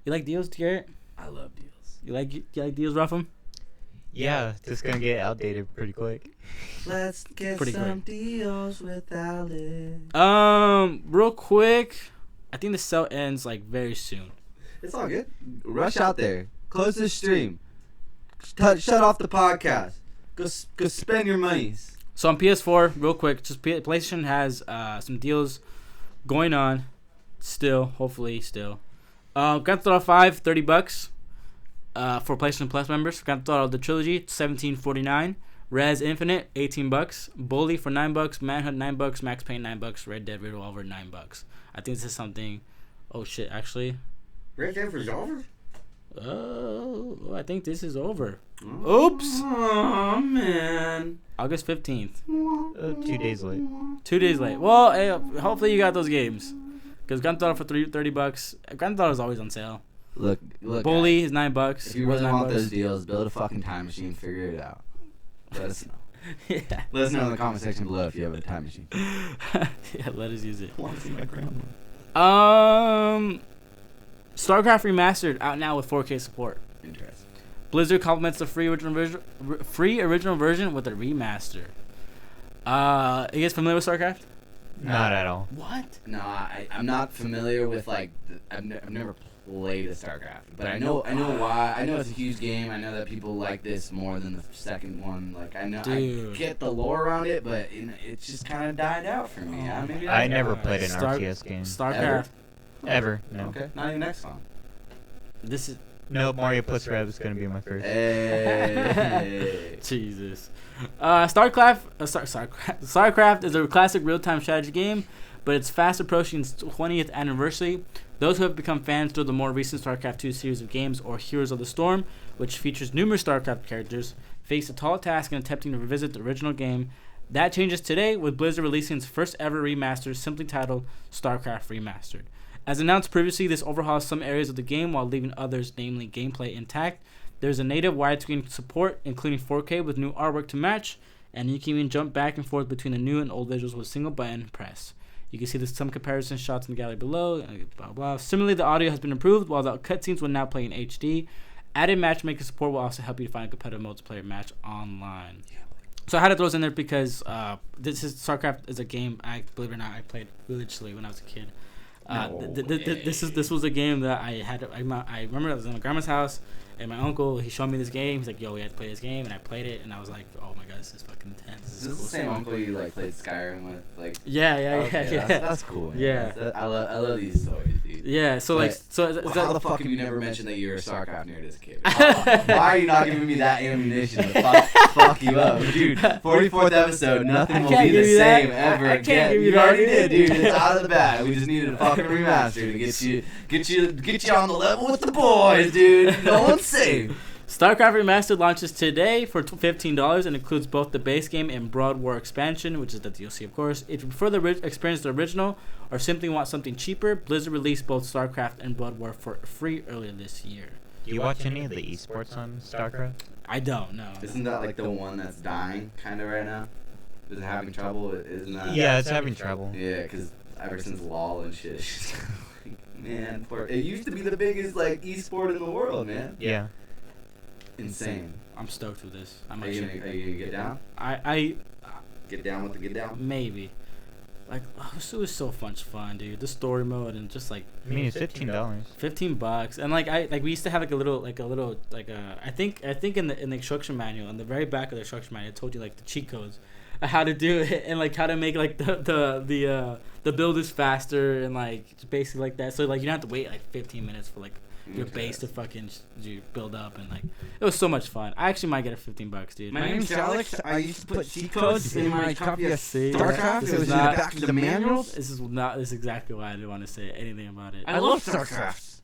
You like deals, Garrett? I love deals. You like deals, Ruffum? Yeah, just gonna get outdated pretty quick. Let's get Pretty some deals without it. Real quick, I think the sale ends very soon. It's all good. Rush out there. Close the stream. Shut off the podcast. Go spend your monies. So on PS4, real quick, just PlayStation has some deals going on still, hopefully still. Grand Theft Auto 5, $30 for PlayStation Plus members. Grand Theft Auto the Trilogy, $17.49. Res Infinite, $18. Bully for $9. Manhunt $9. Max Payne $9. Red Dead Revolver $9. I think this is something. Oh shit! Actually, Red Dead Revolver? oh, I think this is over. Oh. Oops. Oh man. August 15th. 2 days late. 2 days late. Well, hey, hopefully you got those games. Because Grand Theft Auto for $30. Grand Theft Auto is always on sale. Look. Bully is $9. If you really want those deals, build a fucking time machine. Figure it out. Let us know. Yeah. Let us know in the comment section below if you have a time machine. Yeah, let us use it. I want to see my grandma. StarCraft Remastered out now with 4K support. Interesting. Blizzard complements the free original version with a remaster. You guys familiar with StarCraft? Not at all. What? No, I'm not familiar with I've never played a StarCraft, but I know why. I know it's a huge game. I know that people like this more than the second one. I know Dude. I get the lore around it, but it's just kind of died out for me. Maybe I never played an Star- RTS game. StarCraft. Ever. No. Okay, not even XCOM. This is No, Mario Plus Rev is gonna be my first. Hey. Jesus. StarCraft is a classic real-time strategy game, but it's fast approaching its 20th anniversary. Those who have become fans through the more recent StarCraft 2 series of games or Heroes of the Storm, which features numerous StarCraft characters, face a tall task in attempting to revisit the original game. That changes today with Blizzard releasing its first ever remaster, simply titled StarCraft Remastered. As announced previously, this overhauls some areas of the game while leaving others, namely gameplay, intact. There's a native widescreen support, including 4K with new artwork to match, and you can even jump back and forth between the new and old visuals with a single button press. You can see some comparison shots in the gallery below. Blah, blah. Similarly, the audio has been improved, while the cutscenes will now play in HD. Added matchmaking support will also help you to find a competitive multiplayer match online. So I had to throw this in there because StarCraft is a game, believe it or not, I played religiously when I was a kid. This was a game that I had. I remember I was in my grandma's house, And my uncle, he showed me this game. He's like, yo, we had to play this game. And I played it. And I was like, oh, my God, this is fucking intense. Is this the same uncle you, like, played Skyrim with? Like, Yeah. That's cool, man. Yeah. I love these stories, dude. Yeah, so, like, how the fuck have you never mentioned that you were a StarCraft nerd as a kid? Why are you not giving me that ammunition to fuck you up? Dude, 44th episode, nothing will be the same ever I can't again. give you You that. already did, dude. It's out of the bag. We just needed a fucking remaster to get you on the level with the boys, dude. No one's safe. StarCraft Remastered launches today for $15 and includes both the base game and Broad War expansion, which is the DLC, of course. If you prefer to experience the original or simply want something cheaper, Blizzard released both StarCraft and Broad War for free earlier this year. Do you watch any of the esports on StarCraft? I don't know. Isn't that like the one that's dying kind of right now? Is it having trouble? Isn't that? Yeah, it's having trouble. Yeah, because ever since LOL and shit, it's just like, man, it used to be the biggest like esport in the world, man. Yeah. Insane. I'm stoked for this. Are you gonna get down? I Get down with the get down? maybe. Like, it was so much fun, dude. The story mode and just like I mean, it's $15. $15, and like we used to have I think in the instruction manual, on the very back of the instruction manual, it told you like the cheat codes, how to do it and like how to make like the builders faster and like basically like that. So like you don't have to wait like 15 minutes for like your base to fucking build up, and like it was so much fun. I actually might get it for $15, dude. My name's Alex. I used to put cheat codes in my copy of See, StarCraft. this It is was in the not- back of the manuals. This is exactly why I didn't want to say anything about it. I love StarCraft.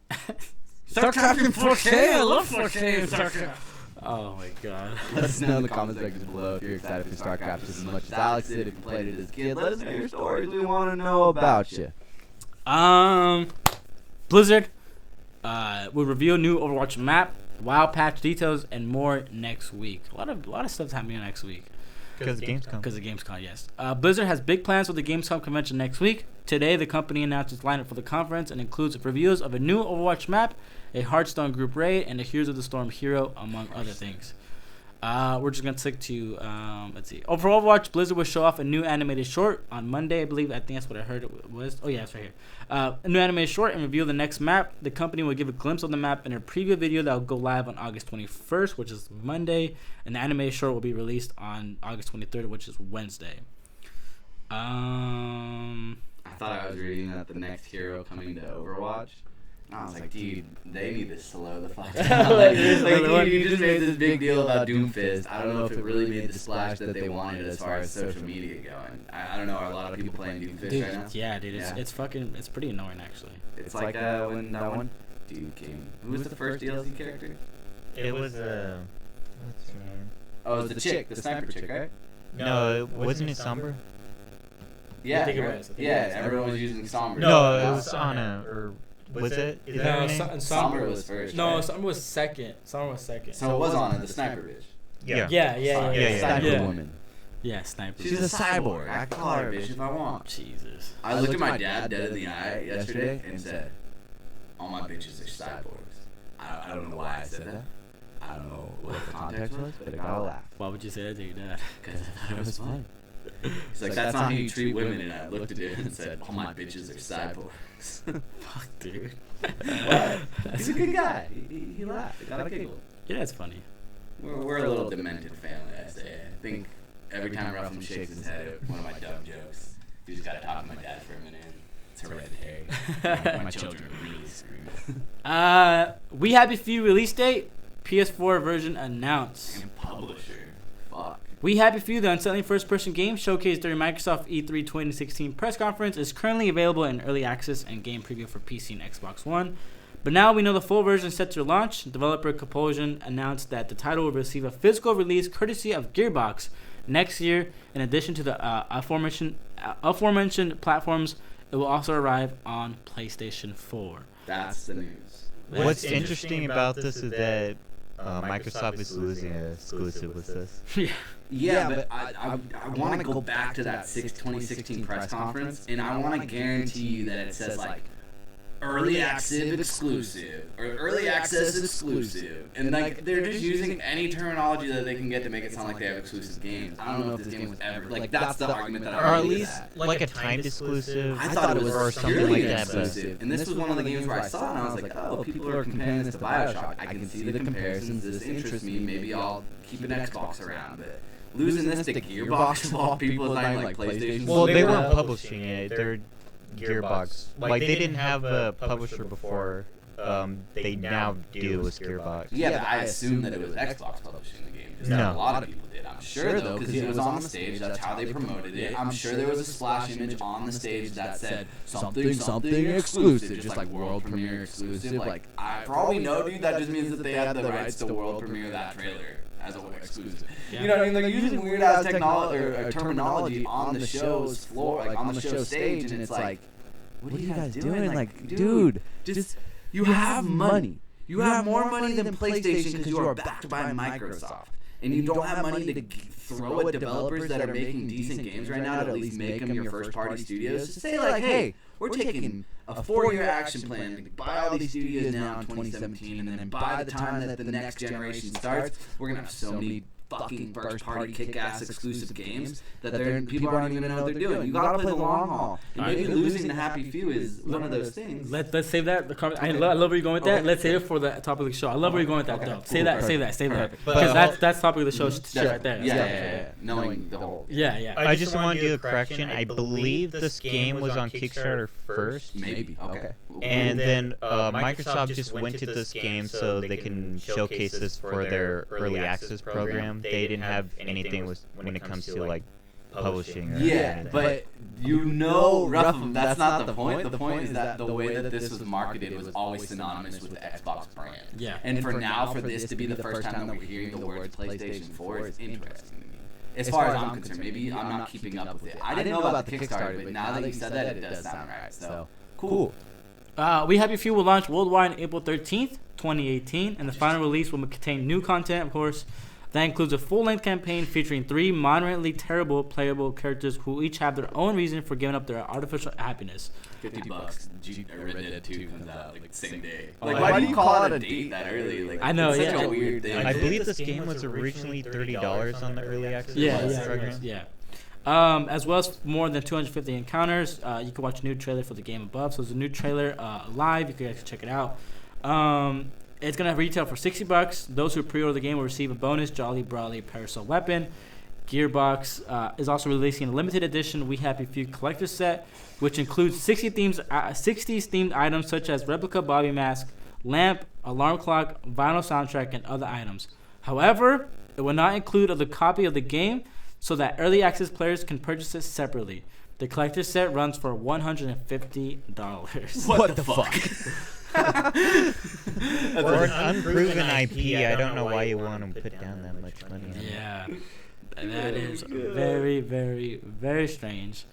StarCraft in 4K. I love 4K in StarCraft. Oh my god. Let us know in the comment section below if you're excited for StarCraft just as much as Alex did. If you played it as a kid, let us know your stories. We want to know about you. Blizzard will reveal new Overwatch map, WoW patch details, and more next week. A lot of stuff's happening next week. Because the Gamescom. Because of Gamescom, yes. Blizzard has big plans for the Gamescom convention next week. Today, the company announced its lineup for the conference and includes reviews of a new Overwatch map, a Hearthstone group raid, and a Heroes of the Storm hero, among other things. We're just going to stick to, let's see. For Overwatch, Blizzard will show off a new animated short on Monday, I believe. I think that's what I heard it was. Oh, yeah, it's right here. A new animated short and reveal the next map. The company will give a glimpse of the map in a preview video that will go live on August 21st, which is Monday. And the animated short will be released on August 23rd, which is Wednesday. I thought I was reading that the next hero coming to Overwatch. And I was like, dude, they need to slow the fuck down. Dude, you just made this big deal about Doomfist. I don't know if it really made the splash that they wanted as far as social media going. I don't know, are a lot of people playing Doomfist right now? Yeah, dude, it's pretty annoying, actually. It's like when that one dude came. Who was the first DLC character? It was, what's her name? Oh, it was the chick, the sniper chick, right? No, wasn't it Sombra? Yeah, I think it right. was. Yeah, everyone was using Sombra. No, it was Ana, or was it? Is that her name? Sombra was first. No, right? Sombra was second. So it was Ana, the sniper bitch. Yeah. Yeah. Sniper Yeah. woman. Yeah, sniper. She's a cyborg. I can call her a bitch if I want. Jesus. I looked at my dad dead in the eye yesterday and said, all my bitches are cyborgs. I don't know why I said that. I don't know what the context was, but I gotta laugh. Why would you say that to your dad? Because I thought it was fun. He's like, that's not how you treat women. And I looked at it and said, all my bitches are cyborgs. Fuck, dude. What? He's a good guy. He laughed. He got a giggle. Yeah, it's funny. We're a little demented family, I say. I think every time Ruffin shakes his head at one of my dumb jokes, you just gotta talk to my dad for a minute. It's hereditary. My children really scream. We Happy Few release date, PS4 version announced. And publisher. Fuck. We Happy Few, the unsettling first-person game showcased during Microsoft E3 2016 press conference, is currently available in early access and game preview for PC and Xbox One. But now we know the full version is set to launch. Developer Compulsion announced that the title will receive a physical release courtesy of Gearbox next year. In addition to the aforementioned platforms, it will also arrive on PlayStation 4. That's the news. What's interesting about this is that Microsoft is losing an exclusive with this. Yeah, but I want to go back to that 2016 press conference, and I want to guarantee you that it says, like, early access exclusive or early access exclusive, and like they're just using any terminology that they can get to make it sound like they have exclusive games. I don't know if this game was ever like that's the argument that I or at least like a timed exclusive. I thought it was or something like that. exclusive. And this was one of the games where I saw it and I was like, oh, people are comparing this to BioShock. I can see the comparisons. This interests me. Maybe I'll keep an Xbox around. But losing this to Gearbox of all people is not even like PlayStation. Well, they weren't publishing it. They're Gearbox. Like they didn't have a publisher before. They now do with Gearbox. Yeah, but I assumed that it was Xbox publishing the game. Just No. like a lot of people did. I'm sure though, because it was on the stage. That's how they promoted it. I'm sure there was a splash image on the stage that said something exclusive, just like world premiere exclusive. Like, for all we know, dude, that just means that they had the rights to world premiere that trailer as a exclusive. Yeah. You know what I mean? They're using weird ass technology or terminology on the show's floor, like on the show stage, and it's like, what are you guys doing? Like, dude, just you have money. You have more money than PlayStation because you are backed by Microsoft. And you don't have money to throw at developers that are making decent games right now to at least make them your first-party studios. Just say, like, hey, we're taking a 4-year action plan to buy all these studios now in 2017, and then by the time that the next generation starts, we're going to have so many fucking first-party kick-ass exclusive games that people aren't even know what they're doing. You gotta play the long haul. And maybe losing the happy few is one of those things. Let's save that. I love where you're going with that. Let's save it for the topic of the show. I love where you're going with that, though. Save that. Because that's topic of the show shit right there. Yeah. Knowing the whole. Yeah. I just want to do a correction. I believe this game was on Kickstarter first. Maybe. Okay. And then Microsoft just went to this game so they can showcase this for their early access program. They didn't have anything when it comes to like publishing. Or anything. But roughly, that's not the point. The point is that the way that this was marketed was always synonymous with the Xbox brand. Yeah. And for this to be the first time that we're hearing the words PlayStation 4 is interesting to me. As far as I'm concerned, maybe I'm not keeping up with it. I didn't know about the Kickstarter, but now that you said that, it does sound right. So, cool. We Happy Few will launch worldwide on April 13th, 2018, and the final release will contain new content, of course. That includes a full-length campaign featuring 3 moderately terrible playable characters who each have their own reason for giving up their artificial happiness. $50. Red Dead 2 comes out like the same day. Like, why do you call it a date that early? Like, I know, it's yeah. such a weird thing. I believe this game was originally $30 on the early access program. Yeah. As well as more than 250 encounters. You can watch a new trailer for the game above. So there's a new trailer live. You can actually check it out. It's going to retail for $60. Those who pre-order the game will receive a bonus Jolly Brawly Parasol weapon. Gearbox is also releasing a limited edition We Happy Few collector set, which includes 60 60s themed items such as replica Bobby mask, lamp, alarm clock, vinyl soundtrack, and other items. However, it will not include a copy of the game, so that early access players can purchase it separately. The collector set runs for $150. What the fuck? For an unproven IP, I don't know why you want to put down that much money on it. Yeah. That is very, very, very strange.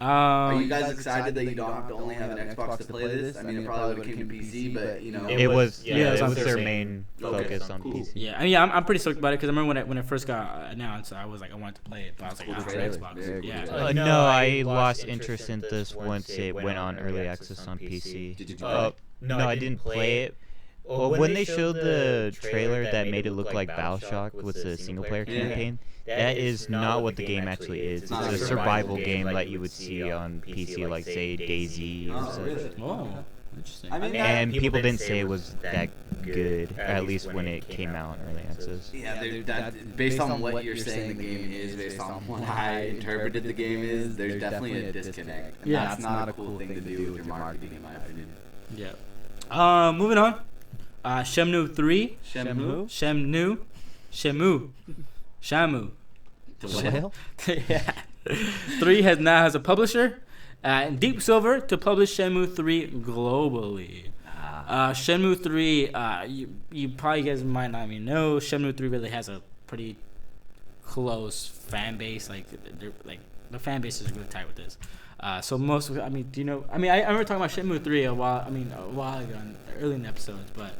Are you guys excited that you don't have to only have an Xbox to play this? I mean, it probably would have came to PC, but you know. It was it was their main focus on PC. Yeah, I mean, I'm pretty stoked about it because I remember when it first got announced, I was like, I wanted to play it, but I was like, oh, it's an Xbox. Yeah. No, I lost interest in this once it went on early access on PC. Did you play it? No, I didn't play it. When they showed the trailer that made it look like BioShock with the single-player campaign, that is not what the game actually is. It's a survival game that you would see on PC, like, say, DayZ or something. Oh, interesting. I mean, And people didn't say it was that good, at least when it came out in early access. Yeah, based on what you're saying the game is, based on what I interpreted the game is, there's definitely a disconnect. And that's not a cool thing to do with your marketing, in my opinion. Yeah. Moving on. Shenmue 3. Shamu. Yeah. 3 now has a publisher, and Deep Silver to publish Shenmue 3 globally. Shenmue 3, you probably guys might not even know, Shenmue 3 really has a pretty close fan base. Like the fan base is really tight with this. So most of it, I mean, do you know? I mean, I remember talking about Shenmue 3 a while ago, early in the episodes, but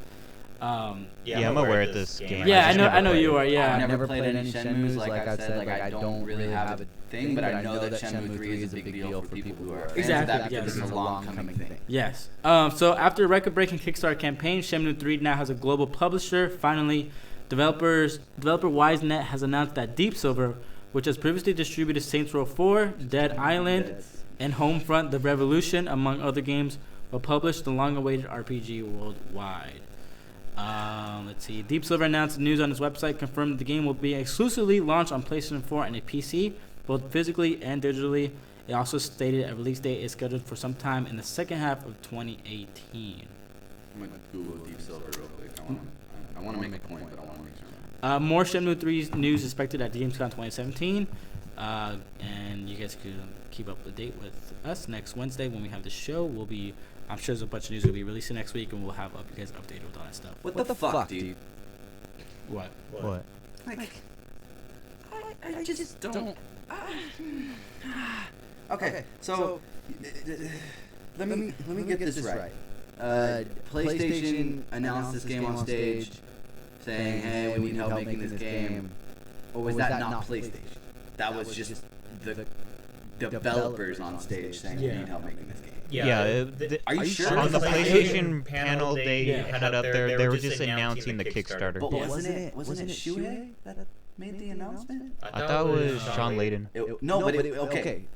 Yeah, I'm aware of this game. Yeah, just I know never you played are. it. I've Yeah. never played any Shenmues. Like I've said, like I don't really have a thing, but I know that Shenmue 3 is a big deal for people who are fans of Exactly, that yes. because it's a long coming thing. Yes. So after a record-breaking Kickstarter campaign, Shenmue 3 now has a global publisher. Finally, developer WiseNet has announced that Deep Silver, which has previously distributed Saints Row 4, Dead Island, and Homefront: The Revolution, among other games, will publish the long-awaited RPG worldwide. Let's see. Deep Silver announced news on its website, confirmed the game will be exclusively launched on PlayStation 4 and a PC, both physically and digitally. It also stated a release date is scheduled for sometime in the second half of 2018. I'm gonna Google Deep Silver real quick. I want to make a point, but I want to make sure. More Shenmue 3 news expected at Gamescom 2017. And you guys can keep up to date with us next Wednesday when we have the show. I'm sure there's a bunch of news we'll be releasing next week, and we'll have you guys updated with all that stuff. What the fuck, dude? What? Like, I just don't. Okay, so let me get this right. PlayStation announced this game on stage, saying, "Hey, we need help making this game." Or was that not PlayStation? That was just the developers on stage saying, "We need help making this game." Yeah, Are you sure? on the Because PlayStation panel they had up there, they were just announcing the Kickstarter. But wasn't it Shuhei that made the announcement? I thought it was Sean Layden.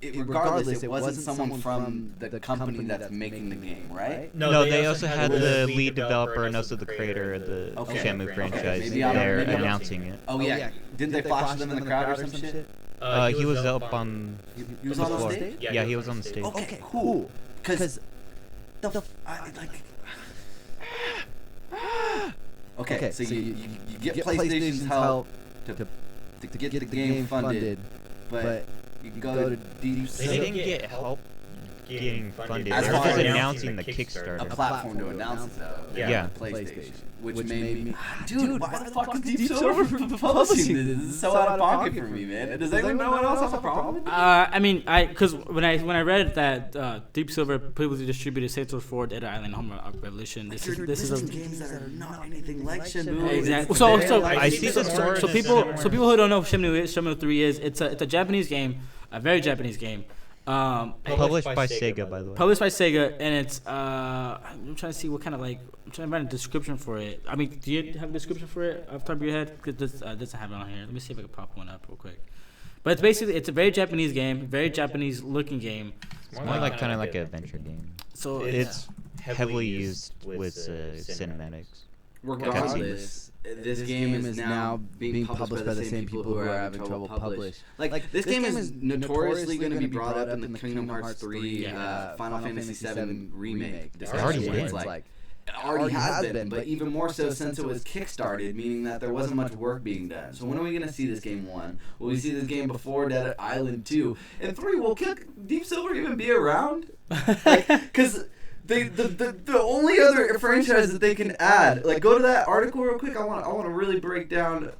Regardless, it wasn't someone from the company that's making the game, right? No, they also had the lead developer and also the creator of the Shenmue franchise there announcing it. Oh yeah, didn't they flash them in the crowd or some shit? He was up on He was on the stage? Yeah, he was on the stage. Okay, cool. Because Okay, so you get PlayStation's help to get the game funded, but you go to Deep They Silver, didn't get help getting funded. As They were far just as announcing the a Kickstarter. platform to announce it though. Yeah. PlayStation, which made me, dude, why the fuck is Deep Silver publishing this? This is so out of pocket for me, man. Does anyone else have a problem with this? I mean, because when I read that Deep Silver previously distributed Saints Row 4, Dead Island, Homefront: Revolution, this is a games that are not anything like Shenmue. exactly. So I see the story so in people this so people who don't know what Shenmue 3 is, it's a Japanese game, a very Japanese game. Published by Sega, by the way. Published by Sega, and it's I'm trying to see what kind of I'm trying to find a description for it. I mean, do you have a description for it off the top of your head? Because this doesn't have it on here. Let me see if I can pop one up real quick. But it's a very Japanese game, very Japanese looking game. It's more like kind of like an adventure game. So It's heavily used with cinematics. Regardless, this game is now being published by the same people who are having trouble publish. Like this game is notoriously going to be brought up in the Kingdom Hearts 3 Final Fantasy 7 remake discussion. Where it's like, it already has been, but even more so since it was kickstarted, meaning that there wasn't much work being done. So when are we going to see this game 1? Will we see this game before Dead Island 2? And 3, will Deep Silver even be around? Because the only other franchise that they can add, like, go to that article real quick. I want to really break down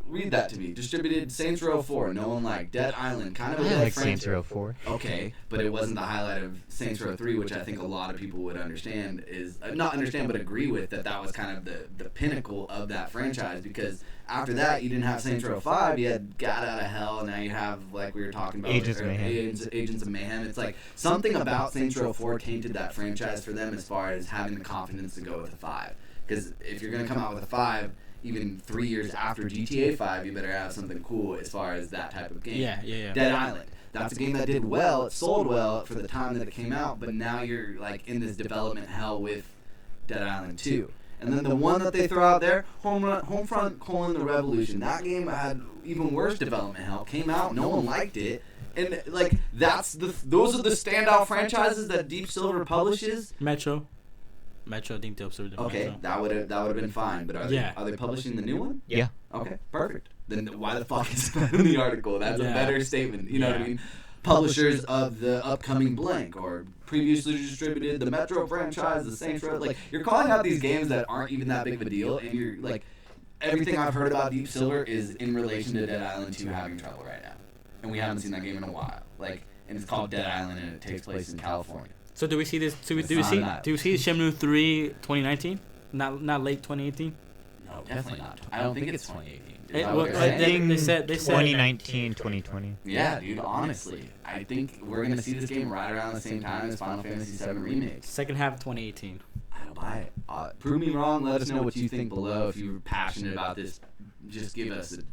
read that to me. Distributed Saints Row 4, no one liked. Dead Island, kind of a like Saints Row 4. Okay, but it wasn't the highlight of Saints Row 3, which I think a lot of people would understand is not understand but agree with that was kind of the pinnacle of that franchise, because after that you didn't have Saints Row 5, you had Got Out of Hell, and now you have, like we were talking about, Agents of Mayhem. Agents of Mayhem. It's like something about Saints Row 4 tainted that franchise for them as far as having the confidence to go with a 5. Because if you're going to come out with a 5, even 3 years after GTA 5, you better have something cool as far as that type of game. Yeah. Dead Island. That's a game that did well. It sold well for the time that it came out, but now you're like in this development hell with Dead Island 2. And then the one that they throw out there, Homefront: The Revolution. That game had even worse development hell. Came out, no one liked it. And like those are the standout franchises that Deep Silver publishes. Metro, I think Deep Silver. Okay, Metro. that would have been fine. But are they publishing the new one? Yeah. Okay, perfect. Then why the fuck is that in the article? That's a better statement. You know what I mean? Publishers of the upcoming blank, or previously distributed the Metro franchise, the Saints Row. Like, you're calling out these games that aren't even that big of a deal, and you're like, everything I've heard about Deep Silver is in relation to Dead Island 2 having trouble right now, and we haven't seen that game in a while. Like, and it's called Dead Island, and it takes place in California. So do we see this? Do we see Shenmue 3 2019? Not late 2018. No, definitely not. I don't think it's 2018. They said 2019, 2020. Yeah, dude. Honestly, I think we're gonna see this game right around the same time as Final Fantasy VII Remake. Second half of 2018. I don't buy it. Prove me wrong. Let us know what you think below. If you're passionate about this, just give us an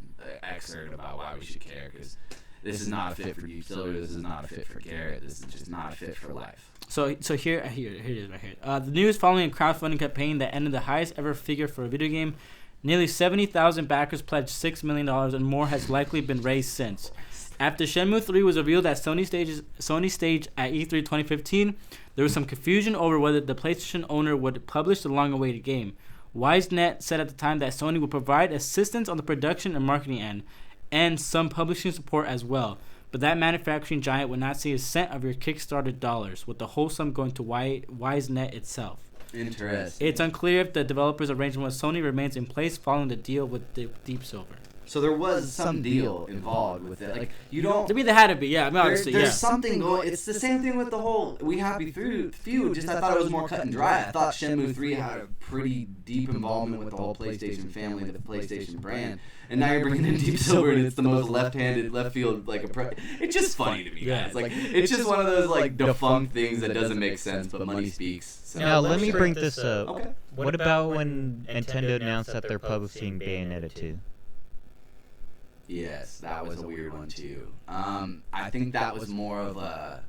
excerpt about why we should care. Because this is not a fit for Deep Silver. This is not a fit for Garrett. This is just not a fit for life. So here it is right here. The news following a crowdfunding campaign that ended the highest ever figure for a video game. Nearly 70,000 backers pledged $6 million, and more has likely been raised since. After Shenmue 3 was revealed at Sony stage at E3 2015, there was some confusion over whether the PlayStation owner would publish the long-awaited game. WiseNet said at the time that Sony would provide assistance on the production and marketing end, and some publishing support as well. But that manufacturing giant would not see a cent of your Kickstarter dollars, with the whole sum going to WiseNet itself. Interesting. It's unclear if the developer's arrangement with Sony remains in place following the deal with Deep Silver. So there was some deal involved with it. Like, you don't... I mean, there had to be, yeah. I mean, obviously, there's something going... It's the same thing with the whole We Happy feud. Just I thought it was more cut and dry. I thought Shenmue 3 had a pretty deep involvement with the whole PlayStation family, the PlayStation brand. And now you're bringing in Deep Silver, and it's the most left-handed, left-field, like, it's just funny to me, guys. Like, it's just one of those, like, defunct things that doesn't make sense, but money speaks. So. Now, let me bring this up. Okay. What about when Nintendo announced that they're publishing Bayonetta 2? Yes, that was a weird one too. I think that was more of a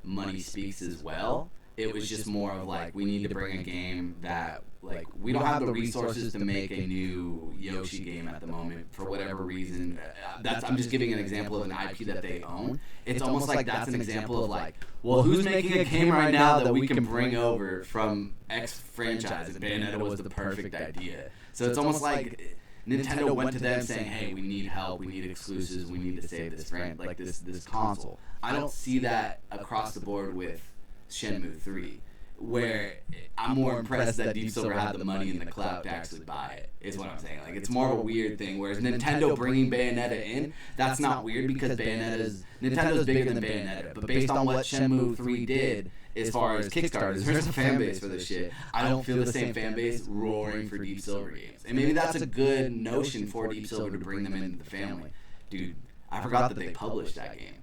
money speaks as well. It was just more of like, we need to bring a game that, like, we don't have the resources to make a new Yoshi game at the moment for whatever reason. I'm just giving an example of an IP that they own. It's almost like that's an example of like, well, who's making a game right now that we can bring over from X franchise? And Bayonetta was the perfect idea. So it's almost like Nintendo went to them saying, hey, we need help, we need exclusives, we need to save this brand, like this console. I don't see that across the board with Shenmue 3, where I'm more impressed that Deep Silver had the money and the clout to actually buy it, is what I'm saying. Like, it's more of a weird thing, whereas Nintendo bringing Bayonetta in, that's not weird because Nintendo's bigger than Bayonetta, but based on what Shenmue 3 did, as far as Kickstarters, there's a fan base for this shit. I don't feel the same fan base roaring for Deep Silver games. And maybe that's a good notion for Deep Silver to bring them into the family. Dude, I forgot that they published that game.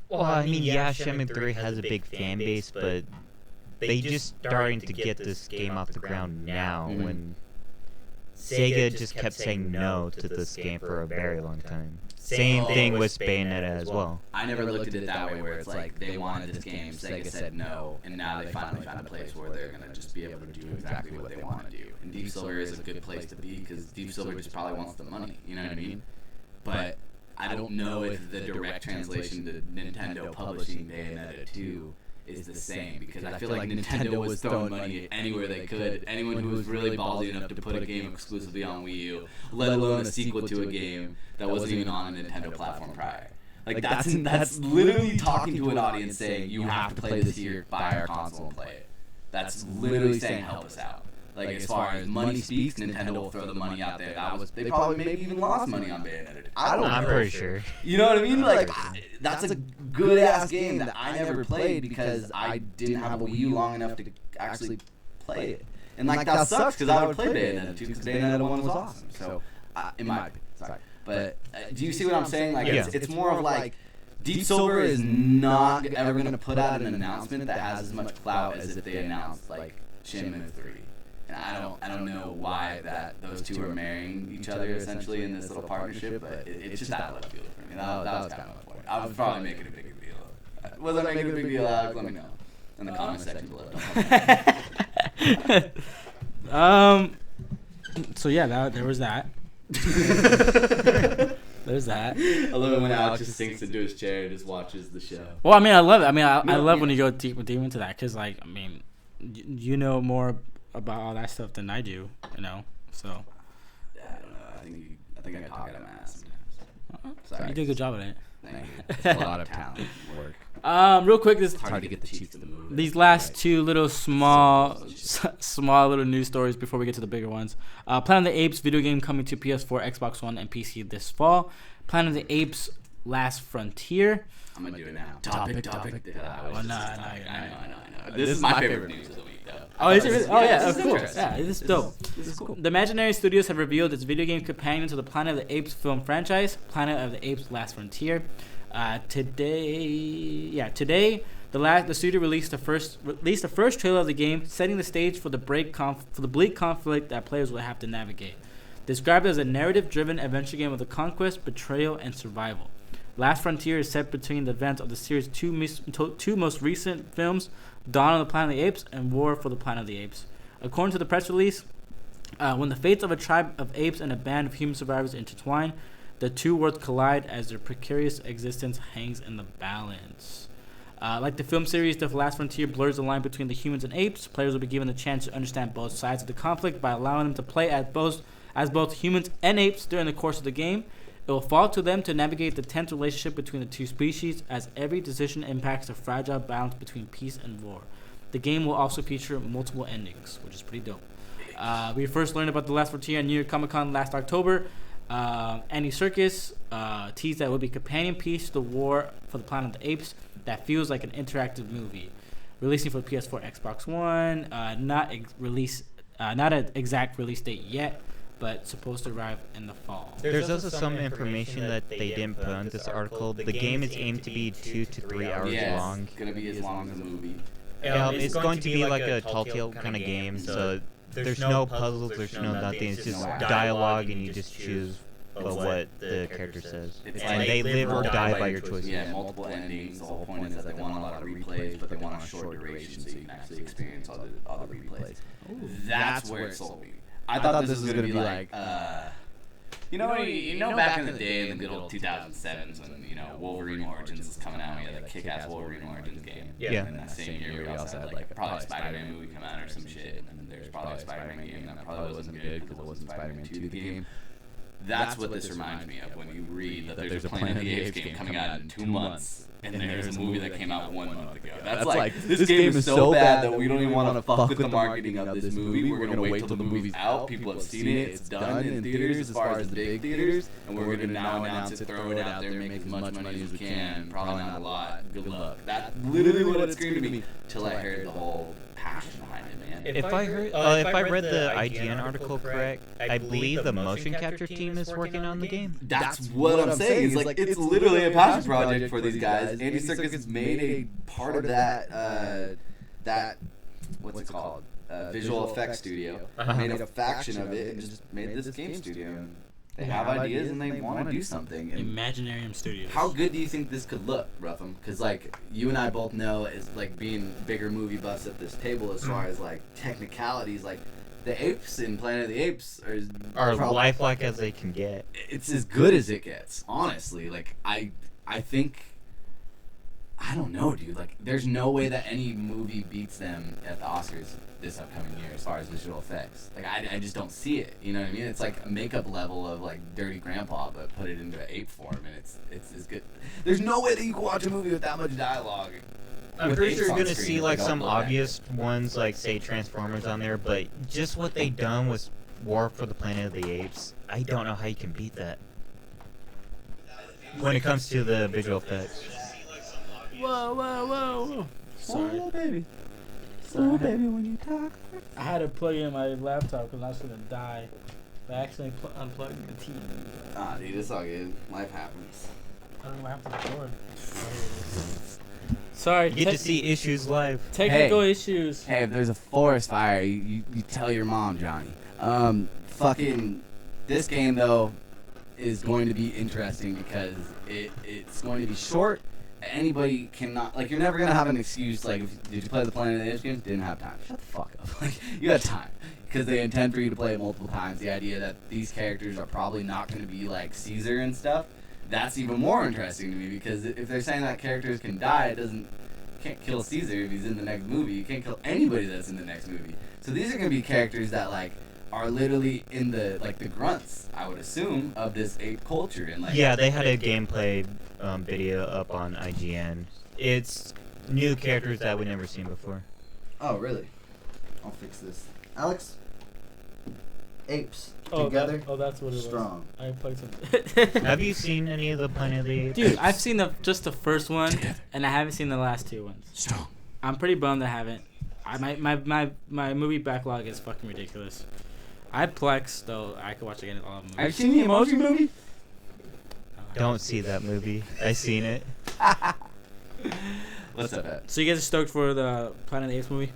Well, I mean, yeah, Shenmue 3 has a big fan base, but they just starting to get this game off the ground now when Sega just kept saying no to this game for a very long time. Same thing with Bayonetta as well. I never looked at it that way, where it's like they wanted this game, Sega said no, and now they finally found a place where they're going to just be able to do exactly what they want to do. And Deep Silver is a good place to be because Deep Silver just probably wants the money, you know what I mean? But I don't know if the direct translation to Nintendo publishing Bayonetta 2 is the same, because I feel like Nintendo was throwing money anywhere they could. Anyone who was really ballsy enough to put a game exclusively on Wii U, let alone a sequel to a game that wasn't even on a Nintendo platform prior. Like, that's literally talking to an audience saying, you have to play this here, buy our console and play it. That's literally saying, help us out. Like, as far as money speaks, Nintendo will throw the money out there. They probably maybe even lost money on Bayonetta. I don't know. I'm pretty sure. You know what I mean? Like, that's a good-ass game that I never played because I didn't have a Wii U long enough to actually play it. And, like, that sucks because I would play Bayonetta 2 because Bayonetta 1 was awesome. So, in my opinion, sorry. But do you see what I'm saying? Like, it's more of like, Deep Silver is not ever going to put out an announcement that has as much clout as if they announced, like, Shenmue 3. And I don't know why that those two are marrying each other essentially in this little partnership, but it's just out of left field for me. That was kind of my point. I was probably making a bigger deal. Was I making a big deal, Alex? Let me know in the comment section below. So yeah, there was that. There's that. I love it when Alex just sinks into his chair and just watches the show. Well, I mean, I love it. I mean, I love when you go deep into that because, like, I mean, you know more about all that stuff than I do, you know. So. Yeah, I don't know. I think I talk out of my ass sometimes. Sorry. You did a good job at it. Thank you. It's a lot of talent work. Real quick, It's hard to get the Chiefs to move. These last two little small little news stories before we get to the bigger ones. Planet of the Apes video game coming to PS4, Xbox One, and PC this fall. Planet of the Apes: Last Frontier. I'm gonna do it now. Topic. I know. This is my favorite news of the week, though. Oh, is it really? Oh, yeah, this is cool. interesting. Yeah, this is dope. This is cool. The Imaginary Studios have revealed its video game companion to the Planet of the Apes film franchise, Planet of the Apes: Last Frontier. Today, the studio released the first trailer of the game, setting the stage for the bleak conflict that players will have to navigate. Described as a narrative-driven adventure game of the conquest, betrayal, and survival. Last Frontier is set between the events of the series' two most recent films, Dawn of the Planet of the Apes and War for the Planet of the Apes. According to the press release, when the fates of a tribe of apes and a band of human survivors intertwine, the two worlds collide as their precarious existence hangs in the balance. Like the film series, The Last Frontier blurs the line between the humans and apes. Players will be given the chance to understand both sides of the conflict by allowing them to play as both humans and apes during the course of the game. It will fall to them to navigate the tense relationship between the two species, as every decision impacts the fragile balance between peace and war. The game will also feature multiple endings, which is pretty dope. We first learned about The Last Frontier at New York Comic Con last October. Andy Serkis teased that it will be a companion piece to the War for the Planet of the Apes that feels like an interactive movie. Releasing for PS4, Xbox One, not an exact release date yet, but supposed to arrive in the fall. There's also some information that they didn't put on this article. The game is aimed to be 2 to 3 hours long. It's going to be as long as the movie. It's going to be like a Telltale kind of game, so there's no puzzles, there's no nothing. It's just dialogue, and you just choose what the character says. And they live or die by your choices. Yeah, multiple endings. The whole point is that they want a lot of replays, but they want a short duration so you can actually experience all the replays. That's where it sold me. I thought this was going to be like, you know, back in the day in the good old 2007s when, Wolverine Origins was coming out, we had the kick-ass Wolverine Origins game. Yeah. And that same year we also had like probably a Spider-Man movie come out or some shit, and then there's probably a Spider-Man game that probably wasn't good because it wasn't Spider-Man 2 the game. That's what this reminds me of when you read that there's a Planet of the Apes game coming out in 2 months, and then there's a movie that came out 1 month ago. That's like, this game is so bad that we don't even want to fuck with the marketing of this movie. We're going to wait till the movie's out. People have seen it. It's done in theaters as far as the big theaters, and we're going to now announce it, throw it out there, make as much money as we can. Probably not a lot. Good luck. That's literally what it screamed to me till I heard the whole passion behind it, man. If I read the IGN article correct, I believe the motion capture team is working on the game. That's what I'm saying. It's literally a passion project for these guys. Andy Serkis has made a part of that what's it called? Visual effects studio. Made a faction of it and just made this game studio. They have ideas and they want to do something. And Imaginarium Studios. how good do you think this could look, Ruffum? Because like you and I both know, as like being bigger movie buffs at this table, as far as like technicalities, like the apes in Planet of the Apes Are lifelike as they can get. It's as good as it gets, honestly. Like I think, I don't know, dude. Like there's no way that any movie beats them at the Oscars this upcoming year as far as visual effects. Like I just don't see it. You know what I mean? It's like a makeup level of like Dirty Grandpa, but put it into ape form, and it's as good. There's no way that you can watch a movie with that much dialogue. I'm with pretty apes sure you're on gonna screen. see like I'll some look at it. obvious ones, like say Transformers on there, but just what they done was War for the Planet of the Apes. I don't know how you can beat that when it comes to the visual effects. Whoa. Sorry. baby. So baby, when you talk. I had to plug in my laptop because I was going to die. I accidentally unplugged the TV. Ah, dude, it's all good. Life happens. I don't even have to record. Sorry. You get to see issues live. Technical issues. Hey, if there's a forest fire, you tell your mom, Johnny. Fucking, this game though is going to be interesting because it's going to be short. Anybody cannot, like, you're never gonna have an excuse. Like, did you play the Planet of the Apes game? Didn't have time. Shut the fuck up. Like, you got time because they intend for you to play it multiple times. The idea that these characters are probably not going to be like Caesar and stuff. That's even more interesting to me because if they're saying that characters can die, can't kill Caesar if he's in the next movie. You can't kill anybody that's in the next movie. So these are gonna be characters that like are literally in the grunts, I would assume, of this ape culture. And like, Yeah, they had a gameplay video up on IGN. It's new characters that we've never seen before. Oh really? I'll fix this. Alex, apes Oh, together, that's what it strong. was. I plugged something. Have you seen any of the Planet of the Apes? Dude, I've seen just the first one, and I haven't seen the last two ones. Strong. I'm pretty bummed I haven't. My movie backlog is fucking ridiculous. I Plex though. I could watch again all of them. Have you seen the Emoji Movie? Don't see that movie. I seen it. What's up, Ed? So you guys are stoked for the Planet of the Apes movie?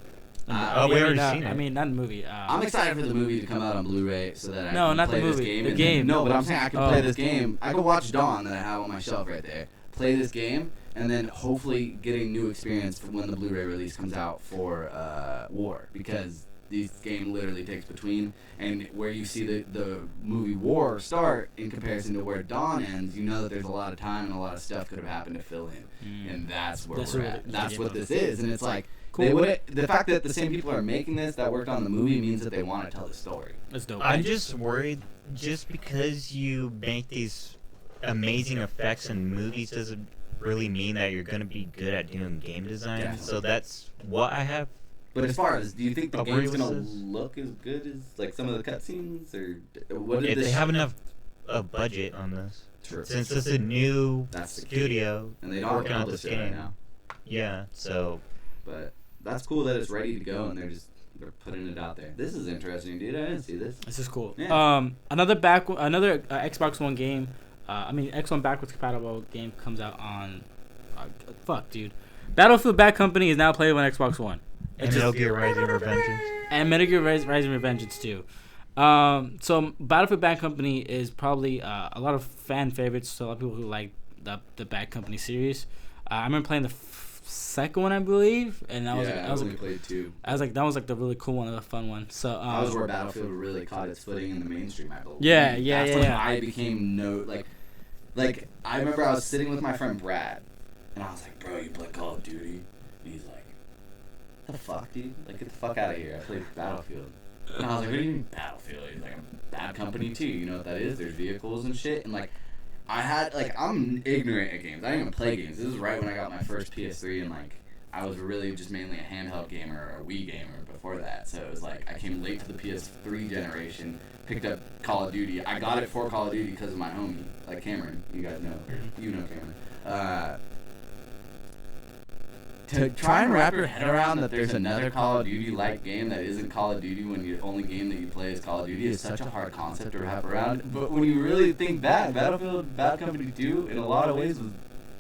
we already seen it. I mean, not the movie. I'm excited for the movie to come out on Blu-ray so that I No, can not play the this movie, game. the and game. Then, no, but I'm saying I can Oh. play this game. I can watch Dawn that I have on my shelf right there. Play this game, and then hopefully getting new experience for when the Blu-ray release comes out for War, because this game literally takes between, and where you see the movie War start in comparison to where Dawn ends, you know that there's a lot of time and a lot of stuff could have happened to fill in, and that's where we're at. That's what this is, and it's like. Cool. The fact that the same people are making this that worked on the movie means that they want to tell the story. That's dope. I'm just worried, just because you make these amazing effects in movies doesn't really mean that you're going to be good at doing game design. Definitely. So that's what I have. But as far as, do you think the But game's where gonna was this? look as good as like some of the cutscenes, or what did If this? they have enough budget on this, Sure. since it's a new That's the key. studio And they don't working on publish this it right game. now. Yeah, so But that's cool that it's ready to go and they're putting it out there. This is interesting, dude. I didn't see this. This is cool. Yeah. Another Xbox One game. X1 backwards compatible game comes out on. Fuck, dude. Battlefield Bad Company is now playable on Xbox One. and Metal Gear Rising Revengeance. And Metal Gear Rising Revengeance too. So Battlefield Bad Company is probably a lot of fan favorites. So a lot of people who like the Bad Company series. I remember playing the second one, I believe, and that was I only played two. that was like the really cool one, the fun one. So That was where Battlefield really caught its footing in the mainstream, I believe. Yeah, That's when yeah. I became like I remember I was sitting with my friend Brad, and I was like, "Bro, you play Call of Duty?" And he's like, "What the fuck, dude? Like, get the fuck out of here! I played Battlefield." And I was like, "What do you mean Battlefield?" He's like, "Bad Company too. You know what that is? There's vehicles and shit." And like, I'm ignorant at games. I didn't even play games. This was right when I got my first PS3, and like, I was really just mainly a handheld gamer or a Wii gamer before that. So it was like I came late to the PS3 generation, picked up Call of Duty. I got it for Call of Duty because of my homie, like Cameron. You guys know, Cameron. To try and wrap your head around that there's another Call of Duty-like game that isn't Call of Duty when the only game that you play is Call of Duty is such a hard concept to wrap around. But when you really think back, Battlefield Bad Company 2 in a lot of ways was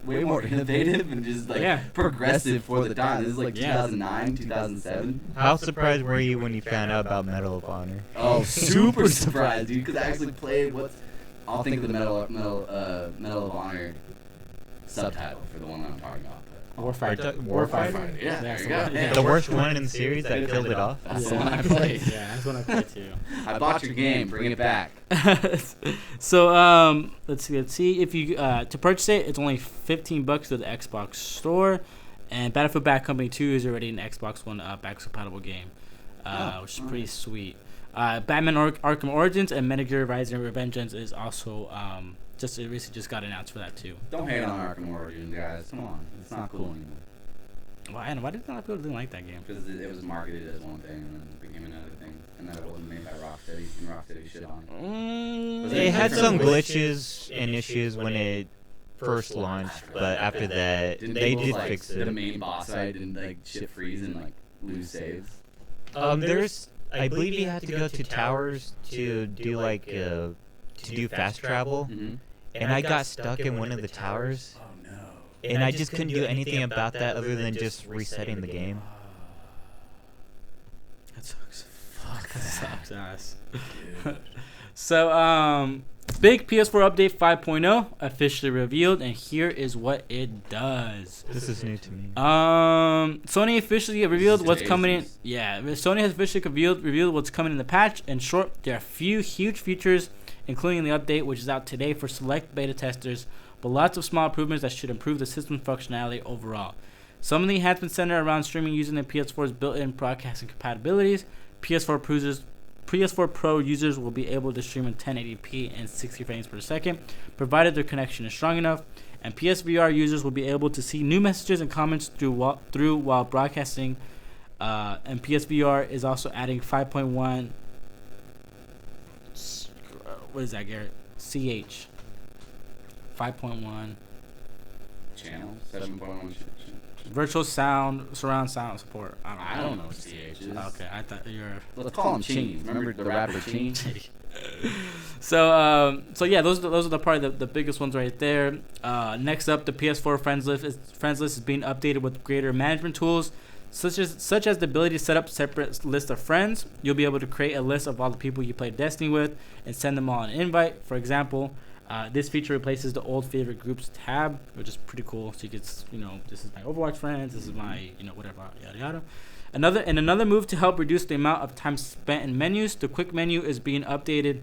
way more innovative and just like progressive for the time. This is like 2009, 2007. How surprised were you when you found out about Medal of Honor? Oh, super surprised, dude, because I actually played I'll think of the Medal of Honor subtitle for the one that I'm talking about. Warfighter. Warfighter? Yeah, there you go. Yeah. The worst one in the series that killed it off? That's the one I played. Yeah, that's one I played too. I bought your game. Bring it back. So let's see if you to purchase it, it's only $15 to the Xbox store, and Battlefield Bad Company 2 is already an Xbox One backwards compatible game, which is pretty sweet. Batman Arkham Origins and Metal Gear Rising Revengeance is also it recently just got announced for that too. Don't hate on Arkham Origins, guys. Come on, it's not cool anymore. Why did a lot of people didn't like that game? Because it was marketed as one thing and then it became another thing, and then it wasn't made by Rocksteady, and Rocksteady shit on it. It had some glitches and issues when it first launched, but after that, they did fix The it. main boss fight didn't like shit freeze and like lose saves. I believe you had to go to towers to do fast travel, and I got stuck in one of the towers. Oh no. And I just couldn't do anything about that other than just resetting the game. That sucks. Fuck, that sucks ass. So, big PS4 update 5.0 officially revealed, and here is what it does. This is new to me. Sony officially revealed what's coming in. Jesus. Yeah, Sony has officially revealed what's coming in the patch. In short, there are a few huge features, including the update, which is out today for select beta testers, but lots of small improvements that should improve the system's functionality overall. Some of the enhancements center around streaming using the PS4's built-in broadcasting compatibilities. PS4 Pro users will be able to stream in 1080p and 60 frames per second, provided their connection is strong enough. And PSVR users will be able to see new messages and comments through while broadcasting. And PSVR is also adding 5.1. What is that, Garrett? CH. 5.1. channel? 7.1 Virtual sound, surround sound support. I don't know what CH is. Okay, I thought you were. Let's call him Chains. Remember the rapper Chains? So yeah, those are the probably the biggest ones right there. Next up, the PS4 friends list is being updated with greater management tools, such as the ability to set up separate lists of friends. You'll be able to create a list of all the people you play Destiny with and send them all an invite. For example, this feature replaces the old favorite groups tab, which is pretty cool. So you could, this is my Overwatch friends, this is my, whatever, yada yada. Another move to help reduce the amount of time spent in menus, the quick menu is being updated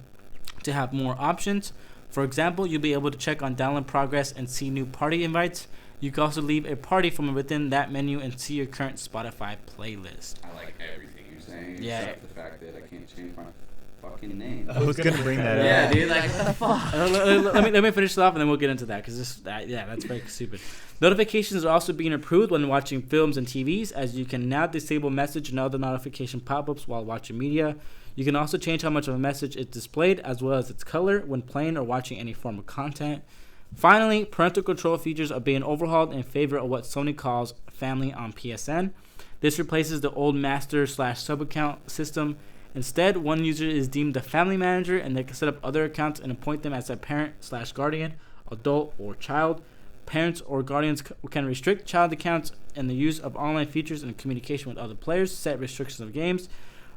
to have more options. For example, you'll be able to check on download progress and see new party invites. You can also leave a party from within that menu and see your current Spotify playlist. I like everything you're saying, yeah. Except the fact that I can't change my fucking name. I was gonna bring that up. Yeah, dude, like, what the fuck? Let me finish it off and then we'll get into that, because that's very stupid. Notifications are also being approved when watching films and TVs, as you can now disable message and other notification pop-ups while watching media. You can also change how much of a message is displayed, as well as its color, when playing or watching any form of content. Finally, parental control features are being overhauled in favor of what Sony calls family on PSN. This replaces the old master/sub account system. Instead, one user is deemed a family manager, and they can set up other accounts and appoint them as a parent/guardian, adult, or child. Parents or guardians can restrict child accounts and the use of online features and communication with other players, set restrictions of games,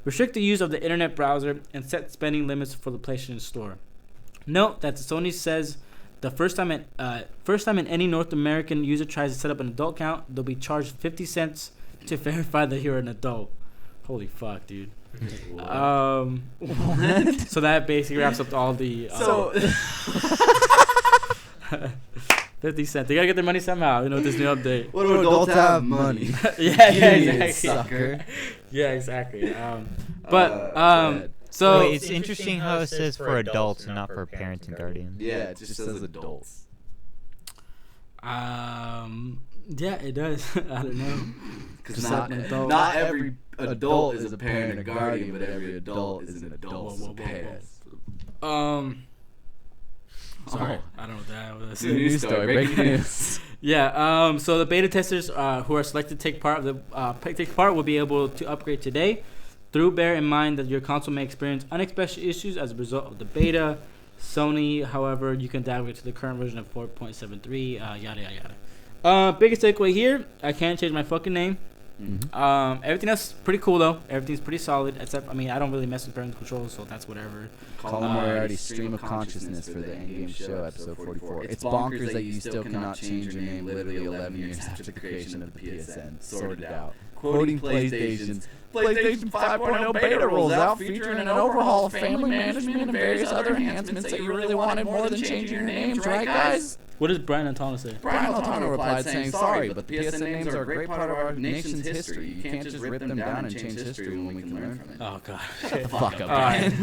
restrict the use of the internet browser, and set spending limits for the PlayStation Store. Note that Sony says the first time in any North American user tries to set up an adult account, they'll be charged 50 cents to verify that you're an adult. Holy fuck, dude. So that basically wraps up all the 50 cents. They gotta get their money somehow, with this new update. What do adults have money? yeah, exactly. Sucker. Yeah, exactly. So it's interesting how it says for adults and not for parents and guardians. Yeah, it just says adults. Yeah, it does. I don't know. Because not every adult is a parent or guardian, but every adult is an adult as a parent. Sorry, I don't know what that was. It's a news story. Breaking news. Yeah. So the beta testers who are selected to take part will be able to upgrade today. Bear in mind that your console may experience unexpected issues as a result of the beta. Sony, however, you can downgrade to the current version of 4.73. Yada yada yada. Biggest takeaway here: I can't change my fucking name. Mm-hmm. Everything else is pretty cool though. Everything's pretty solid. Except, I don't really mess with parental controls, so that's whatever. Colin Moriarty, Stream of Consciousness for the Endgame Show, episode 44. It's bonkers that you still cannot change your name literally 11 years after the creation of the PSN. Sorted out. Quoting PlayStation 5.0 beta rolls out, featuring an overhaul of family management and various other enhancements that you really wanted more than changing your names, right, guys? What does Brian Altano say? Brian Altano replied saying, sorry, but PSN names are a great part of our nation's history. You can't just rip them down and change history when we can learn from it. Oh, God. Shut the fuck up, Brian.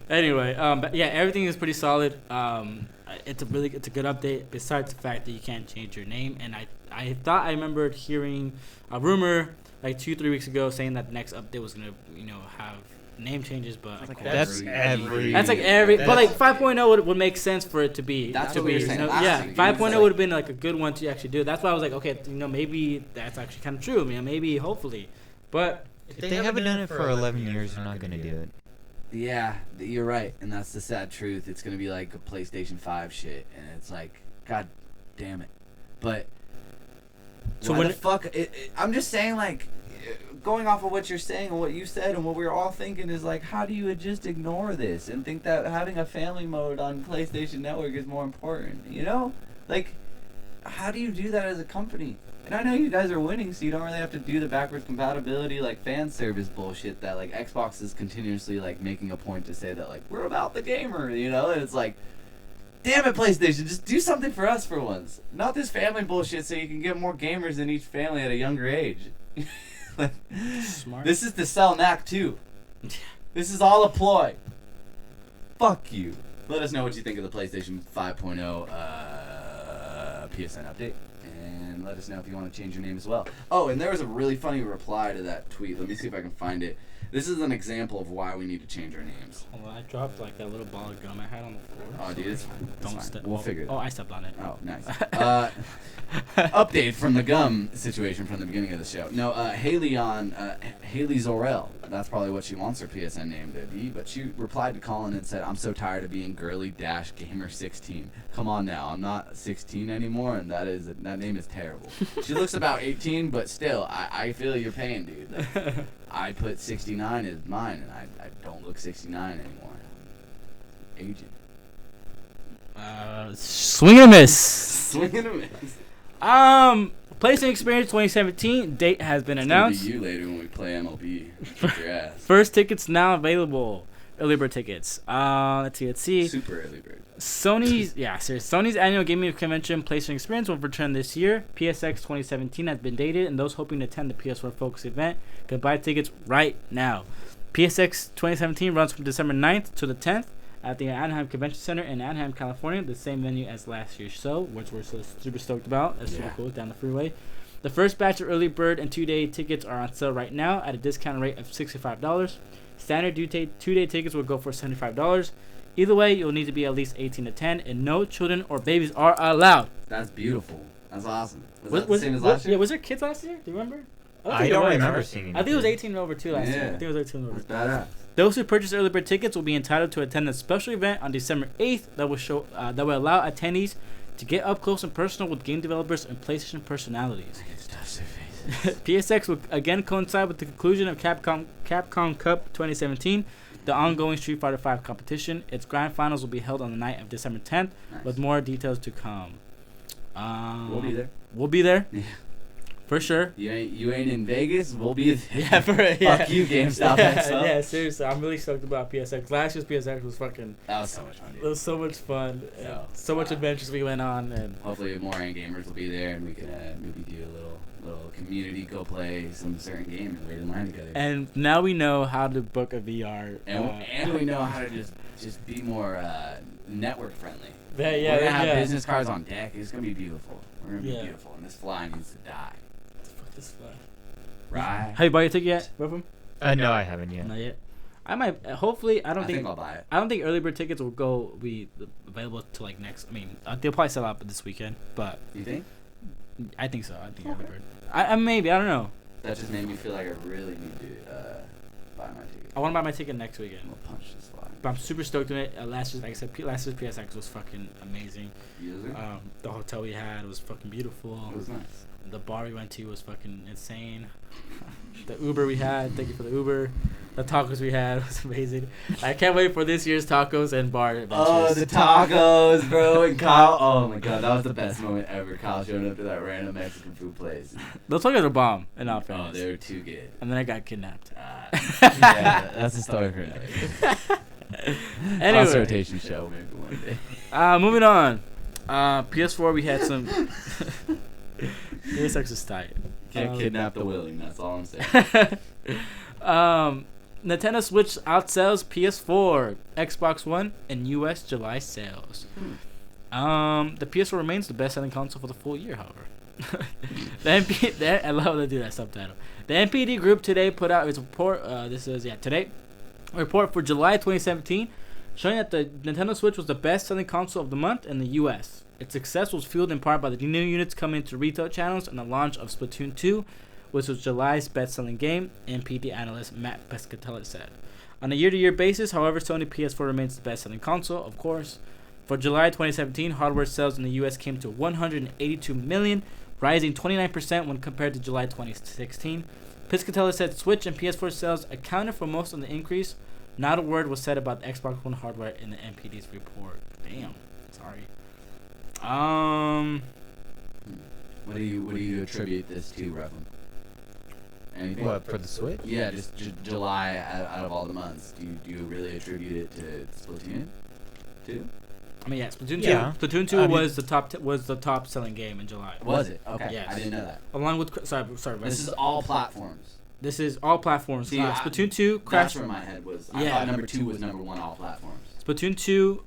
Anyway, but yeah, everything is pretty solid. It's a good update, besides the fact that you can't change your name. And I thought I remembered hearing a rumor like 2-3 weeks ago saying that the next update was gonna have name changes, but that's every. But like 5.0 would make sense for it to be. That's what we were saying. Yeah, 5.0 would have been like a good one to actually do. That's why I was like, okay, maybe that's actually kind of true. Maybe, hopefully, but if they haven't done it for 11 years, they're not gonna do it. Yeah, you're right, and that's the sad truth. It's gonna be like a PlayStation 5 shit, and it's like, god damn it. But so why the fuck? I'm just saying, like, going off of what you're saying and what you said and what we're all thinking is like, how do you just ignore this and think that having a family mode on PlayStation Network is more important? Like, how do you do that as a company? And I know you guys are winning, so you don't really have to do the backwards compatibility, like, fan service bullshit that, like, Xbox is continuously, like, making a point to say that, like, we're about the gamer, And it's like, damn it, PlayStation, just do something for us for once. Not this family bullshit so you can get more gamers in each family at a younger age. Like, smart. This is to sell NAC 2. This is all a ploy. Fuck you. Let us know what you think of the PlayStation 5.0 PSN update. And and let us know if you want to change your name as well. Oh, and there was a really funny reply to that tweet. Let me see if I can find it. This is an example of why we need to change our names. Hold on, I dropped like that little ball of gum I had on the floor. Oh, dude, it's fine. Don't step. We'll figure it out. Oh, I stepped on it. Oh, nice. Update from the gum situation from the beginning of the show. No, Haley Zorel. That's probably what she wants her PSN name to be. But she replied to Colin and said, "I'm so tired of being girly-gamer16. Come on now, I'm not 16 anymore, and that name is terrible." She looks about 18, but still, I feel your pain, dude. Like, I put 69 as mine, and I don't look 69 anymore. Aging. Swing and a miss. Swing and a miss. PlayStation Experience 2017 date has been announced. It's gonna be you later when we play MLB. Kick your ass. First tickets now available. Early bird tickets. Let's see. Super early bird. Sony's annual gaming convention, PlayStation Experience, will return this year. PSX 2017 has been dated, and those hoping to attend the PS4 Focus event can buy tickets right now. PSX 2017 runs from December 9th to the 10th at the Anaheim Convention Center in Anaheim, California, the same venue as last year's show, which we're so super stoked about. That's super cool, down the freeway. The first batch of early bird and 2-day tickets are on sale right now at a discount rate of $65. Standard 2-day tickets will go for $75. Either way, you'll need to be at least 18 to 10, and no children or babies are allowed. That's beautiful. That's awesome. Was that the same as last year? Yeah, was there kids last year? Do you remember? I don't remember seeing it. I think it was 18 and over too last year. I think it was 18 and over. That's badass. Those who purchase early bird tickets will be entitled to attend a special event on December 8th that will allow attendees to get up close and personal with game developers and PlayStation personalities. I get to touch their faces. PSX will again coincide with the conclusion of Capcom Cup 2017, the ongoing Street Fighter V competition. Its grand finals will be held on the night of December 10th, with more details to come. We'll be there. We'll be there. Yeah. For sure. You ain't in Vegas. We'll be there. Yeah, Fuck you, GameStop. Yeah, seriously, I'm really stoked about PSX. Last year's PSX was fucking. That was so much fun, dude. It was so much fun. So much adventures we went on, and hopefully more gamers will be there, and we can maybe do a little community go play some certain game and raid the line together. And now we know how to book a VR. And we know how to just be more network friendly. We're gonna have business cards on deck. It's gonna be beautiful. We're gonna be beautiful, and this fly needs to die. Fuck this fly. Right. Have you bought your ticket yet, Ruffin? No, I haven't yet. Not yet. I might. Hopefully, I think I'll buy it. I don't think early bird tickets will be available to like next. I mean, they'll probably sell out this weekend. But you think? I think so. I think early bird. I maybe. I don't know. That just made me feel like I really need to buy my ticket. I want to buy my ticket next weekend. We'll punch this fly. But I'm super stoked on it. Last year's, like I said, last year's PSX was fucking amazing. The hotel we had was fucking beautiful. It was nice. The bar we went to was fucking insane. The Uber we had, thank you for the Uber. The tacos we had was amazing. I can't wait for this year's tacos and bar adventures. Oh, the tacos, bro. And Kyle, oh my god, that was the best moment ever. Kyle showing up to that random Mexican food place. Those tacos are bomb, in all fairness. Oh, they were too good. And then I got kidnapped. Yeah, that's a story for another day. Anyway. Cross rotation show maybe one day. Moving on. PS4 we had some. PSX is tight. Can't kidnap the willing. That's all I'm saying. Nintendo Switch outsells PS4, Xbox One, and U.S. July sales. The PS4 remains the best-selling console for the full year, however. I love how they do that subtitle. The NPD Group today put out its report. Today, a report for July 2017, showing that the Nintendo Switch was the best-selling console of the month in the U.S. Its success was fueled in part by the new units coming to retail channels and the launch of Splatoon 2, which was July's best-selling game, NPD analyst Matt Pescatelli said. On a year-to-year basis, however, Sony PS4 remains the best-selling console, of course. For July 2017, hardware sales in the U.S. came to 182 million, rising 29% when compared to July 2016. Pescatelli said Switch and PS4 sales accounted for most of the increase. Not a word was said about the Xbox One hardware in the NPD's report. Damn. Sorry. What do you attribute this to, Ruffin? Anything? What, for the Switch? Yeah, just July out of all the months. Do you really attribute it to Splatoon 2? I mean, yeah, Splatoon 2. Yeah. Splatoon 2 was the top selling game in July. Was it? Okay. Yes. I didn't know that. Along with sorry. This is all platforms. This is all platforms. See, Splatoon 2, Crash. That's where my head was. I thought number 2 was number 1 all platforms. Splatoon 2,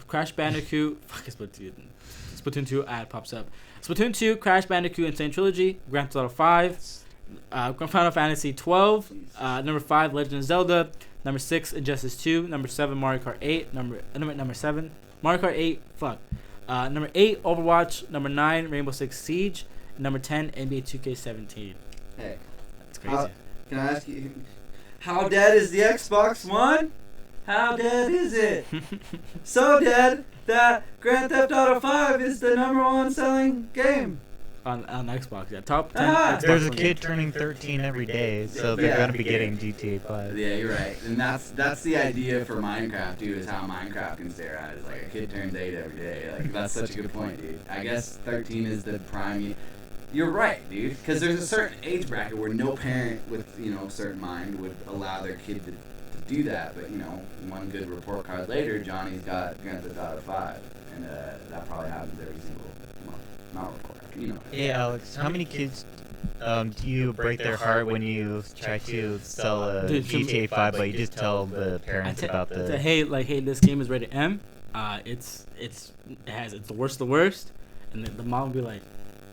Crash Bandicoot. Fuck is Splatoon. Splatoon 2 ad pops up. Splatoon 2, Crash Bandicoot Insane Trilogy, Grand Theft Auto 5, Final Fantasy 12, number 5, Legend of Zelda, number 6, Injustice 2, number 7, Mario Kart 8, number 7, Mario Kart 8, number 8, Overwatch, number 9, Rainbow Six Siege, number 10, NBA 2K17. Hey, That's crazy. can I ask you, how dead is the Xbox One? How dead is it? So dead that Grand Theft Auto 5 is the #1 selling game. On Xbox, yeah. Top 10 Ah. Xbox There's a One kid games. turning 13 every day, so they're Yeah. going to be getting GTA 5. Yeah, you're right. And that's the idea for Minecraft, dude, is how Minecraft can stare at. It's like a kid turns 8 every day. Like, that's such a good point, dude. I guess 13 is the prime. You're right, dude. Because there's a certain age bracket where no parent with, a certain mind would allow their kid to do that. But, one good report card later, Johnny's got Grand Theft Auto 5. And that probably happens every single month. Not report card, Hey, Alex, how many kids do you break their heart when you try to sell a Dude, GTA 5, but you just tell the parents about the... hey, this game is rated M. It's the worst of the worst, and the mom will be like,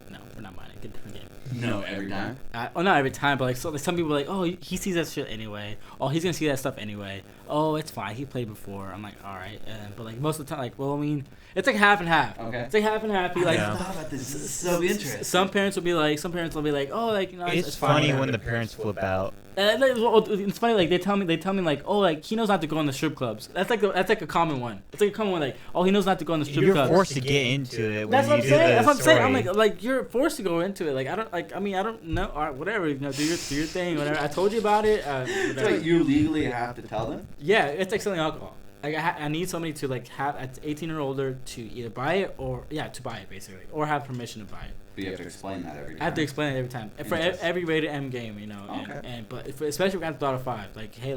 no, we're not buying it. Get a different game. No, every time. Not every time, but some people are like, oh, he sees that shit anyway. Oh, he's gonna see that stuff anyway. Oh, it's fine. He played before. I'm like, all right, but most of the time, it's like half and half. Okay. It's like half and half. Be like, Yeah. Thought about this. This is so interesting. some parents will be like, oh, It's funny when the parents flip out. It's funny, like they tell me like, oh, like he knows not to go in the strip clubs. That's like a common one. It's like a common one, like, oh, he knows not to go in the strip You're clubs. forced to get into it when That's what you I'm do saying. the That's what I'm saying. I'm story. like you're forced to go into it. Like I don't know. All right, whatever. Do your thing. Whatever. I told you about it. So Whatever. you legally have to tell them? Yeah, it's like selling alcohol. Like I need somebody to have at 18 or older to either buy it or to buy it basically, or have permission to buy it. But you have to explain that every time. I have to explain it every time for every rated M game, Okay. But especially Grand Theft Auto 5, like hey,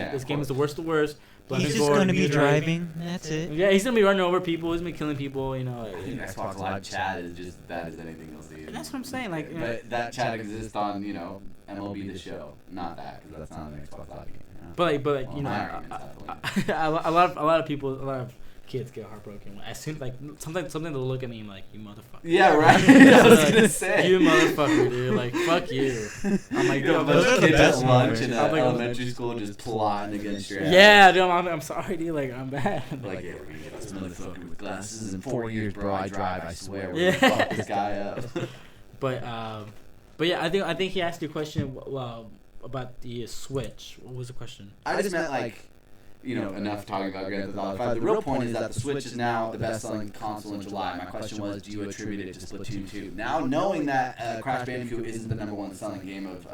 this game is the worst of the worst. He's just going to be driving. That's it. Yeah, he's gonna be running over people. He's gonna be killing people. I think Xbox Live chat is just as bad as anything else, dude. That's what I'm saying. Like, But that chat exists on, MLB The Show. Not that, because that's not an Xbox Live game. but Well, my argument's that point. a lot of kids get heartbroken as soon something they'll look at me and like, you motherfucker. Yeah, right? I was gonna say. You motherfucker, dude. Like, fuck you. I'm like, Yo, dude, those are the kids best at lunch moments. in I'm like, elementary school just plotting against your ass. yeah, dude, I'm sorry, dude. Like, I'm bad. Like, yeah, we're gonna get this motherfucker with glasses in 4 years, bro. I drive, I swear. We're Yeah. gonna fuck this guy up. But yeah, I think he asked you a question about the Switch. What was the question? I just meant, enough talking about Grand Theft Auto 5. The real point is that the Switch is now the best-selling console in July. My question was, do you attribute it to Splatoon 2? Now, knowing that Crash Bandicoot isn't the #1 selling game of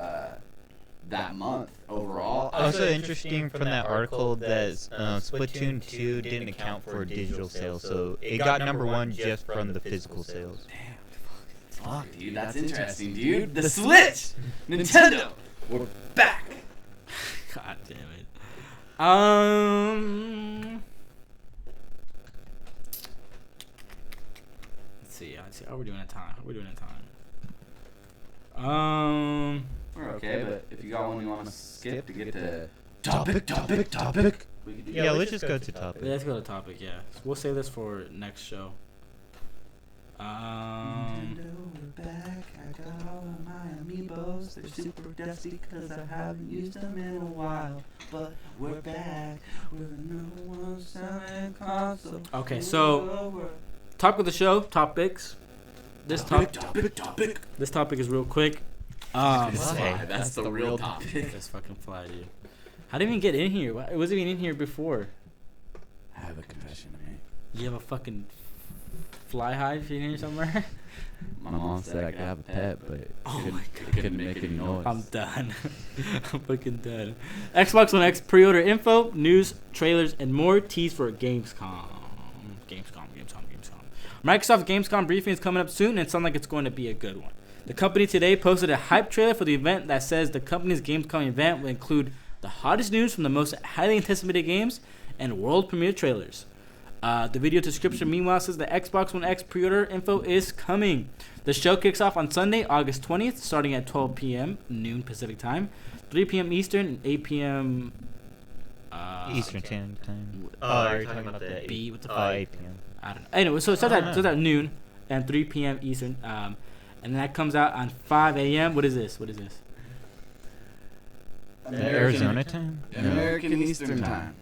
that month overall. Also interesting from that article that Splatoon 2 didn't account for digital sales, so it got #1 just from the physical sales. Fuck, dude, that's interesting, dude. The Switch! Nintendo! We're back! God damn it. Let's see. How are we doing in time? We're okay, but if you got one you want to skip to get to Topic. we could do Yeah, let's just go to topic. let's go to topic. Yeah, we'll save this for next show. Nintendo, we're back. I got all of my amiibos. They're super dusty because I haven't used them in a while. But we're back. We're the #1 selling console. Okay, so topic of the show. Topics. This topic is real quick. That's the real topic. Let's fucking fly, dude. How did it even get in here? It wasn't even in here before. I have a confession to make. You have a fucking fly hive in here somewhere? My mom said I could have a pet, but Oh my God. couldn't make any noise. I'm done. I'm fucking done. Xbox One X pre-order info, news, trailers, and more teased for Gamescom. Microsoft Gamescom briefing is coming up soon, and it sounds like it's going to be a good one. The company today posted a hype trailer for the event that says the company's Gamescom event will include the hottest news from the most highly anticipated games and world premiere trailers. The video description, meanwhile, says the Xbox One X pre-order info is coming. The show kicks off on Sunday, August 20th, starting at 12 p.m., noon Pacific time, 3 p.m. Eastern, and 8 p.m. Eastern Standard Time. You're talking about the B with the 8 p.m. I don't know. Anyway, so it starts at noon and 3 p.m. Eastern. And then that comes out on 5 a.m. What is this? Arizona time? American Eastern Time.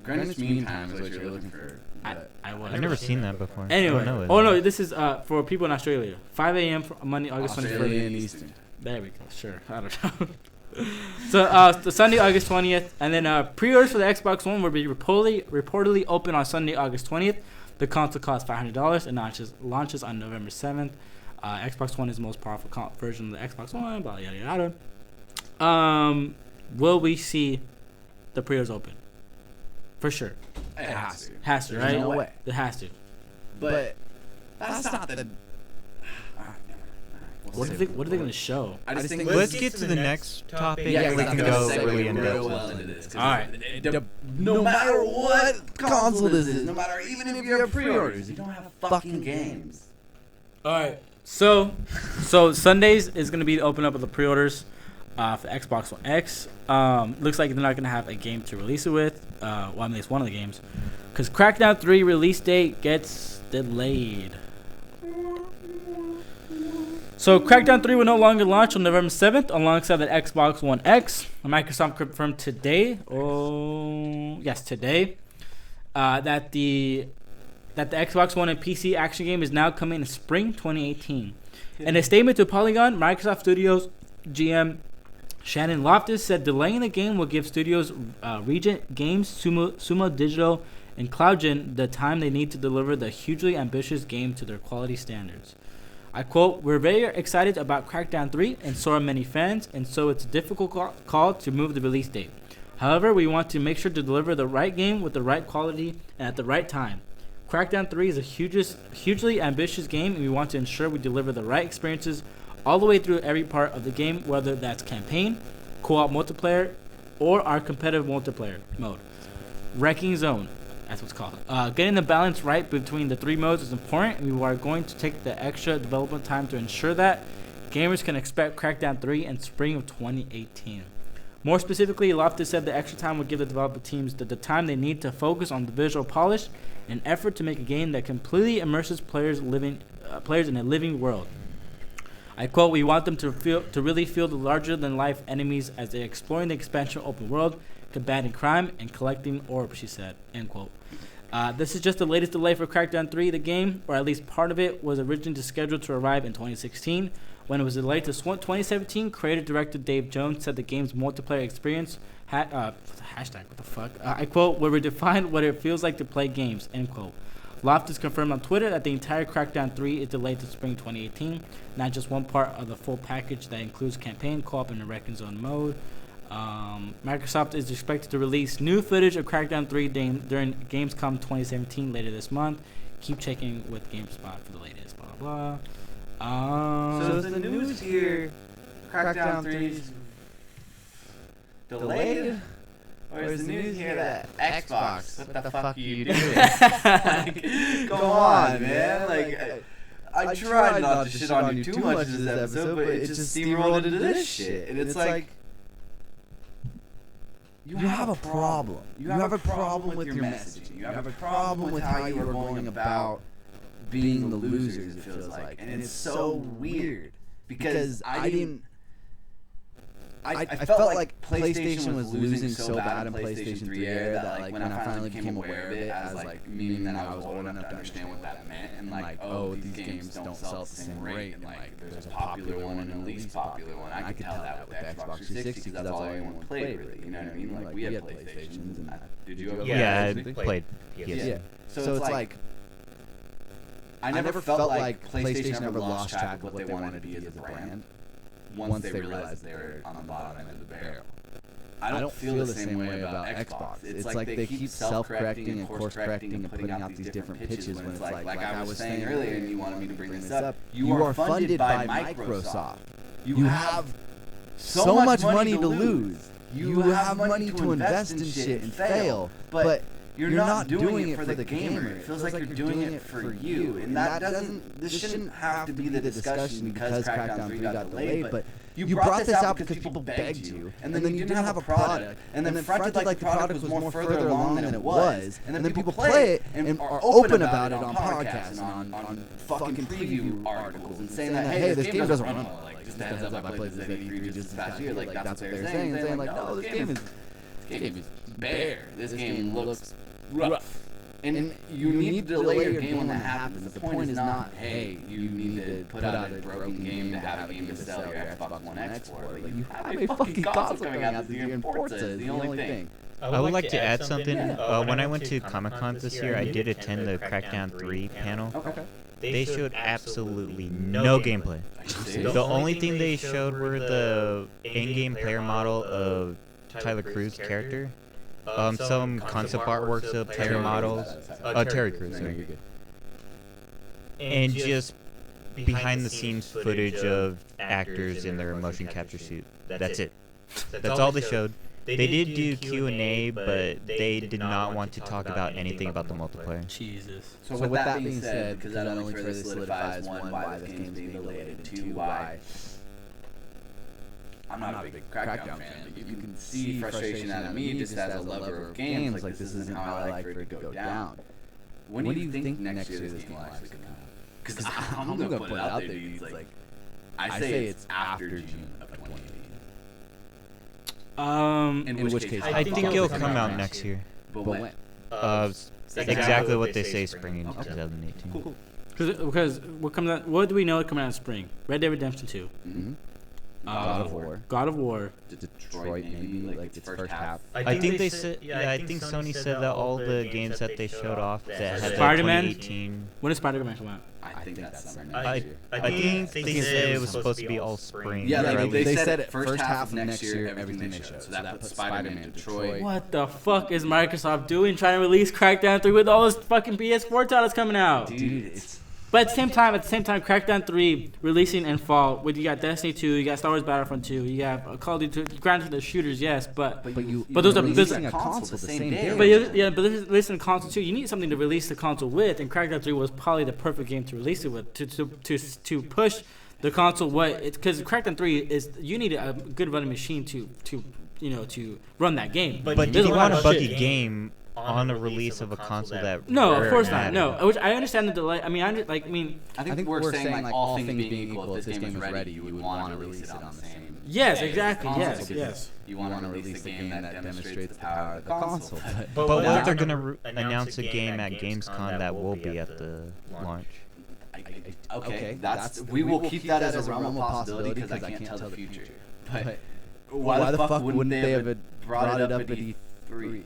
Greenwich Mean Time is what you're looking for. I've never seen that before. Anyway, no, no, this is for people in Australia. 5 a.m. for Monday, August 21st. Australian Eastern. There we go. Sure. I don't know. So the Sunday, August 20th, and then pre-orders for the Xbox One will be reportedly open on Sunday, August 20th. The console costs $500 and launches on November 7th. Xbox One is the most powerful version of the Xbox One. Blah yada yada. Will we see the pre-orders open? For sure. It has to. Has to, right? There's no way. It has to. But that's not the. What are they going to show? I just think Let's get to the next topic. Yeah, we can go really real into well into this. All right. No matter what console this is, no matter even if you have pre-orders, you don't have fucking games. All right. So Sundays is going to be the open up of the pre-orders for the Xbox One X. Looks like they're not going to have a game to release it with. Well, I mean, it's one of the games. Because Crackdown 3 release date gets delayed. So Crackdown 3 will no longer launch on November 7th alongside the Xbox One X. Microsoft confirmed today, that the Xbox One and PC action game is now coming in spring 2018. In a statement to Polygon, Microsoft Studios GM Shannon Loftus said delaying the game will give studios Regent Games, Sumo Digital, and CloudGen the time they need to deliver the hugely ambitious game to their quality standards. I quote, "We're very excited about Crackdown 3, and so are many fans, and so it's a difficult call to move the release date. However, we want to make sure to deliver the right game with the right quality and at the right time. Crackdown 3 is a hugely ambitious game, and we want to ensure we deliver the right experiences all the way through every part of the game, whether that's campaign, co-op multiplayer, or our competitive multiplayer mode. Wrecking Zone, that's what's called. Getting the balance right between the three modes is important, and we are going to take the extra development time to ensure that gamers can expect Crackdown 3 in spring of 2018. More specifically, Loftus said the extra time will give the development teams the time they need to focus on the visual polish and effort to make a game that completely immerses players in a living world. I quote, "We want them to really feel the larger-than-life enemies as they're exploring the expansion open world, combating crime, and collecting orbs," she said, end quote. This is just the latest delay for Crackdown 3. The game, or at least part of it, was originally scheduled to arrive in 2016. When it was delayed to 2017, creator-director Dave Jones said the game's multiplayer experience I quote, "will redefine what it feels like to play games," end quote. Loftus confirmed on Twitter that the entire Crackdown 3 is delayed to spring 2018, not just one part of the full package that includes campaign, co-op, and the Wrecking Zone mode. Microsoft is expected to release new footage of Crackdown 3 during Gamescom 2017 later this month. Keep checking with GameSpot for the latest, blah, blah, blah. So is the news here Crackdown 3's delayed? Or is the news here that Xbox, what the fuck are you doing? Like, come on, man. Like, I tried not to shit on you too much in this episode, but it just steamrolled into this shit. And it's like, you have a problem. You have a problem with your messaging. You have a problem with how you are going about being the losers, it feels like. And it's so weird. Because I felt like PlayStation was losing so bad in PlayStation 3 era that like when I finally became aware of it as like meaning that I was old enough to understand what that meant and like, oh, these games don't sell at the same rate and like there's a popular one and a least popular one. I could tell that with the Xbox 360 because that's all anyone played really, you know what I mean? Like we had PlayStations and did you ever Yeah, I played PS. Yeah. So it's like I never felt like PlayStation ever lost track of what they wanted to be as a brand. Once they realized they were on the bottom end of the barrel. I don't feel the same way about Xbox. It's like they keep self-correcting and course-correcting and putting out these different pitches when it's like I was saying earlier and you wanted me to bring this up, you are funded by Microsoft. You have so much money to lose. You have money to invest in shit and fail, but you're not doing it for the gamer. It feels like you're doing it for you. And this shouldn't have to be the discussion because Crackdown 3 got delayed, but you brought this out because people begged you, and then you didn't have a product, and then fronted like the product was more further along than it was, and then people play it and are open about it on podcasts and on fucking preview articles and saying that, hey, this game doesn't run well. Like, just a heads up, I played this preview just this past year. Like, that's what they're saying. Saying like, no, this game is bare. This game looks rough. And you need to delay your game when that happens. The point is not, hey, you need to put out a broken game to have a game to sell your Xbox One X for. Like, you have a fucking console coming out this year, and Forza is the only thing. I would like to add something. When I went to Comic-Con this year, I did attend the Crackdown 3 panel. Okay. They showed absolutely no gameplay. The only thing they showed were the in-game player model of Tyler Cruz's character. Some concept artworks of player models. Terry Crews, sorry. You're good. And just behind-the-scenes footage of actors in their motion capture suit. That's it. That's all they showed. They did do Q&A, but they did not want to talk about anything about the multiplayer. Jesus. So with that being said, because that only further solidifies, one, why this game's being delayed, and two, why I'm not a big Crackdown fan. You can see frustration out of me just as a lover of games. Like, this isn't how I like for it to go down. When do you think next year this game will actually come out? Because I'm going to put it out there, dude. Like, I say it's after June of 2018. In which case, I think it'll come out next year. But when? Exactly what they say, spring in 2018. Cool. Because what do we know coming out in spring? Red Dead Redemption 2. Mm-hmm. God of War. Detroit, maybe, like its first half. I think they said. Yeah, I think Sony said that all the games that they showed off that had Spider-Man? 2018. When does Spider-Man come out? I think that's summer next year. I think they said it was supposed to be all spring. Yeah, they said it first half of next year, everything they showed. So that puts Spider-Man, Detroit. What the fuck is Microsoft doing trying to release Crackdown 3 with all those fucking PS4 titles coming out? Dude, it's... But at the same time, Crackdown 3 releasing in fall. You got Destiny 2, you got Star Wars Battlefront 2, you have Call of Duty 2. Granted, the shooters, yes, but those are releasing a console the same day. But they're releasing a console too. You need something to release the console with, and Crackdown 3 was probably the perfect game to release it with to push the console. Because Crackdown 3 is you need a good running machine to run that game. But you want a buggy game on a release of a console that no, of course not. No, which I understand the delay. I think we're saying like all things being equal, if this game is ready, you would want to release it on the same. Yes, exactly. Yes. You want to release a game that demonstrates the power of the console. But what if they're gonna announce a game at Gamescom that will be at the launch? Okay, we will keep that as a realm of possibility because I can't tell the future. But why the fuck wouldn't they have brought it up at E3?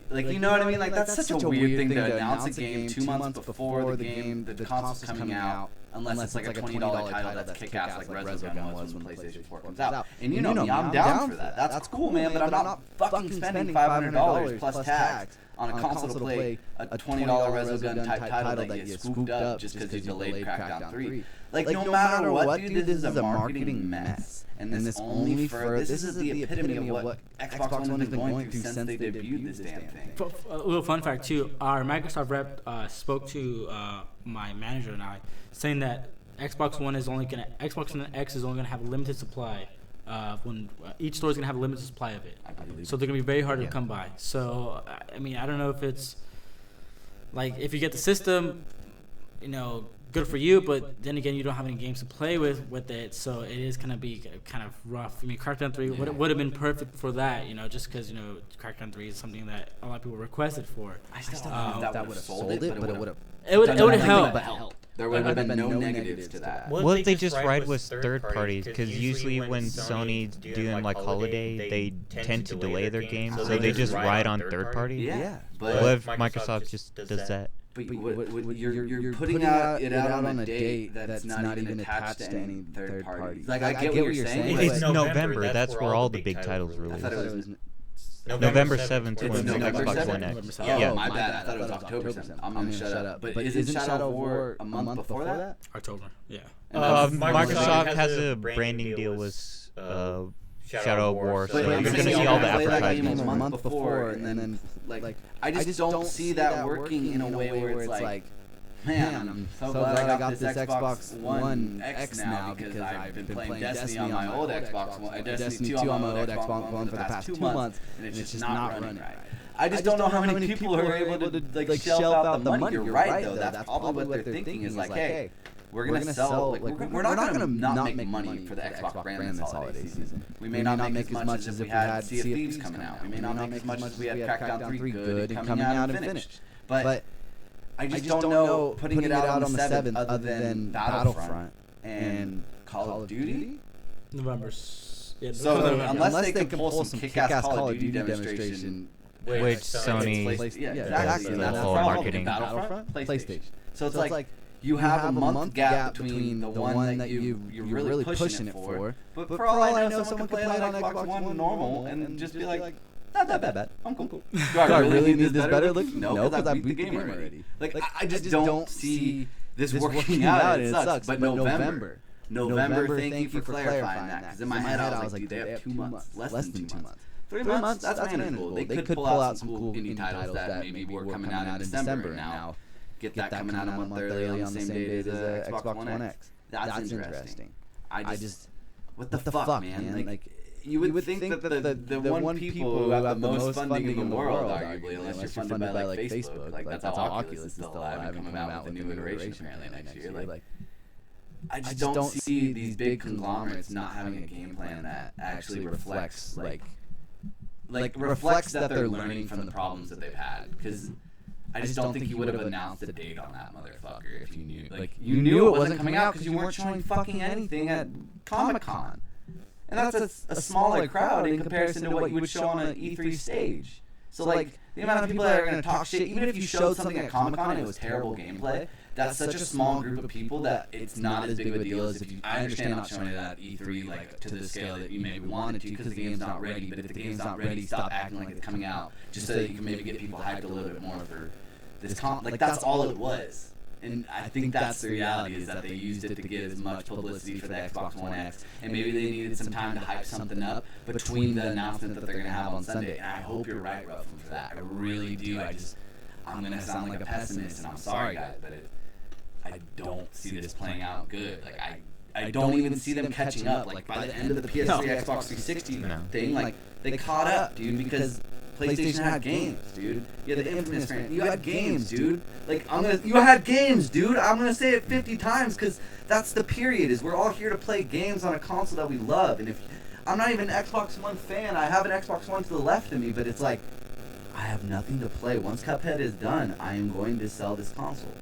Like, you know what I mean? Like, that's such a weird thing to announce a game 2 months before the console's coming out, unless it's like a $20 title that's kick-ass like Resogun was when PlayStation 4 comes out. And you know me, I'm down for that. That's cool, man, but I'm not fucking spending $500 plus tax on a console to play a $20 Resogun type title that gets scooped up just because you delayed Crackdown 3. Like, no matter what, dude, this is a marketing mess. And this is the epitome of what Xbox One has been going through since they debuted this damn thing. A little fun fact too: our Microsoft rep spoke to my manager and I, saying that Xbox One X is only gonna have a limited supply. When each store is gonna have a limited supply of it, so they're gonna be very hard to come by. So I mean, I don't know if it's like if you get the system, good for you, but then again, you don't have any games to play with it, so it is gonna be kind of rough. I mean, Crackdown 3 would have been perfect for that, just because Crackdown 3 is something that a lot of people requested for. I still don't know if that would have sold it, but it would have. It would have helped. There would have been no negatives to that. What if they just ride with third parties? Because usually when Sony's doing like holiday, they tend to delay their games, so they just ride on third parties. Yeah, but what if Microsoft just does that? But you're putting it out on a date that's not even attached to any third parties. Like, I get what you're saying. It's November. That's where all the big titles release. I thought it was November 7th when November Xbox 7th? One X. Yeah, my bad. I thought it was October 7th. I'm gonna shut up. But isn't Shadow of War a month before that? October. Yeah. Microsoft has a branding deal with Shadow of War. But So I'm you're saying gonna see you all the play that game advertisements. a month before, and then like I just don't see that working in a way where it's like, man, I'm so glad I got this Xbox One X now because I've been playing Destiny on my old Xbox One, Destiny 2 on my old Xbox One for the past 2 months, and it's just not running right. I just don't know how many people are able to like shell out the money. You're right though. That's probably what they're thinking is like, hey, we're gonna sell. Like, we're not gonna not make money for the Xbox brand this holiday season. We may not make as much as if we had Sea of Thieves coming out. We may not make as much as we had Crackdown 3 good and coming out and finished. But I just don't know putting it out on the 7th other than Battlefront and Call of Duty. November. Yeah, So unless they can pull some kick-ass Call of Duty demonstration, Which Sony exactly. the full marketing. Battlefront, PlayStation. So it's like you have a month gap between the one that you're really pushing it for. But for all I know, someone could play it on Xbox One normal and just be like, not that bad. I'm cool. Do I really need this better? Like, no, because I beat the game already. Like, I just don't see this working out, and it sucks. But November, thank you for clarifying that. Because in my head, I was like, dude, they have 2 months, less than 2 months. 3 months, that's manageable. They could pull out some cool indie titles that maybe were coming out in December now. Get that coming out a month early on the same day as Xbox One X. That's interesting. I just, what the fuck, man? Like, you would think that the one people who have the most funding in the world, arguably, unless you're funded by like Facebook, like that's how Oculus is still alive and coming out with a new iteration apparently next year. Like, I just don't see these big conglomerates not having a game plan that actually reflects reflects that they're learning from the problems that they've had. Because I just don't think you would have announced a date on that motherfucker if you knew. Like, you knew it wasn't coming out because you weren't showing fucking anything at Comic-Con. And that's a smaller crowd in comparison to what you would show on an E3 stage. So, like, the amount of people that are going to talk shit, even if you showed something at Comic-Con and it was terrible gameplay, that's such a small group of people that it's not as big of a deal as if you... I understand not showing it at E3, like, to the scale that you maybe wanted to because the game's not ready, but if the game's not ready, stop acting like it's coming out, just so that you can maybe get people hyped a little bit more for this... Like, that's all it was. And I think that's the reality, is that they used it to get as much publicity for the Xbox One X, and maybe they needed some time to hype something up between the announcement that they're going to have on Sunday. And I hope you're right, Ruffin, for that. I really do. I'm going to sound like a pessimist, and I'm sorry, guys, but I don't see this playing out good. Like, I don't even see them catching up. Like, by the end of the PS3, Xbox 360 thing, like, they caught up, dude, because PlayStation had games, dude. You had the Infamous franchise. You had games, dude. Like, you had games, dude. I'm gonna say it 50 times because that's the period. Is we're all here to play games on a console that we love. And if I'm not even an Xbox One fan, I have an Xbox One to the left of me, but it's like I have nothing to play. Once Cuphead is done, I am going to sell this console.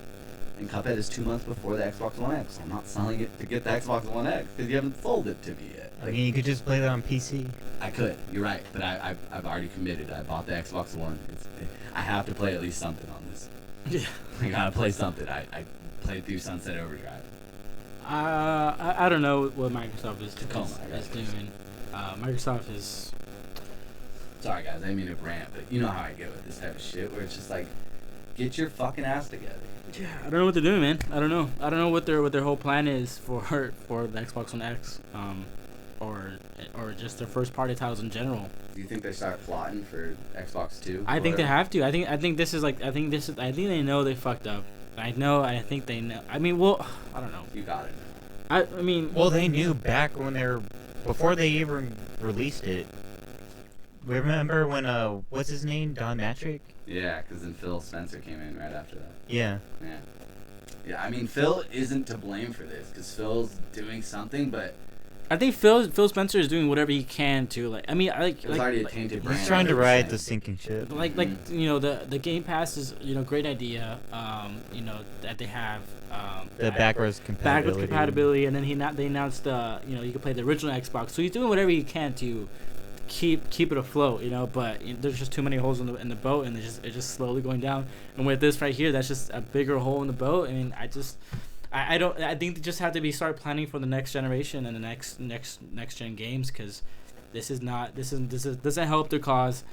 And Cuphead is 2 months before the Xbox One X. I'm not selling it to get the Xbox One X because you haven't sold it to me yet. I mean, you could just play that on PC. I could. You're right, but I've already committed. I bought the Xbox One. I have to play at least something on this. Yeah, I gotta play something. I played through Sunset Overdrive. I don't know what Microsoft is doing. Microsoft is. Sorry guys, I didn't mean to rant, but you know how I get with this type of shit, where it's just like, get your fucking ass together. Yeah, I don't know what they're doing, man. I don't know what their whole plan is for the Xbox One X, or just their first party titles in general. Do you think they start plotting for Xbox 2? I think they have to. I think they know they fucked up. I think they know. I mean, well, I don't know. You got it. I mean, well, they knew back when before they even released it. Remember when what's his name, Don Matrick? Yeah, because then Phil Spencer came in right after that. Yeah. I mean, Phil isn't to blame for this because Phil's doing something, but I think Phil Spencer is doing whatever he can to, like. I mean, it's already a tainted brand. He's trying to ride the sinking ship. Like you know, the Game Pass is, you know, great idea. You know, that they have the backwards compatibility, and then they announced you know, you can play the original Xbox. So he's doing whatever he can to keep it afloat, you know, but there's just too many holes in the boat, and it's just slowly going down. And with this right here, that's just a bigger hole in the boat. I mean, I think they just have to start planning for the next generation and the next gen games, because this doesn't help their cause.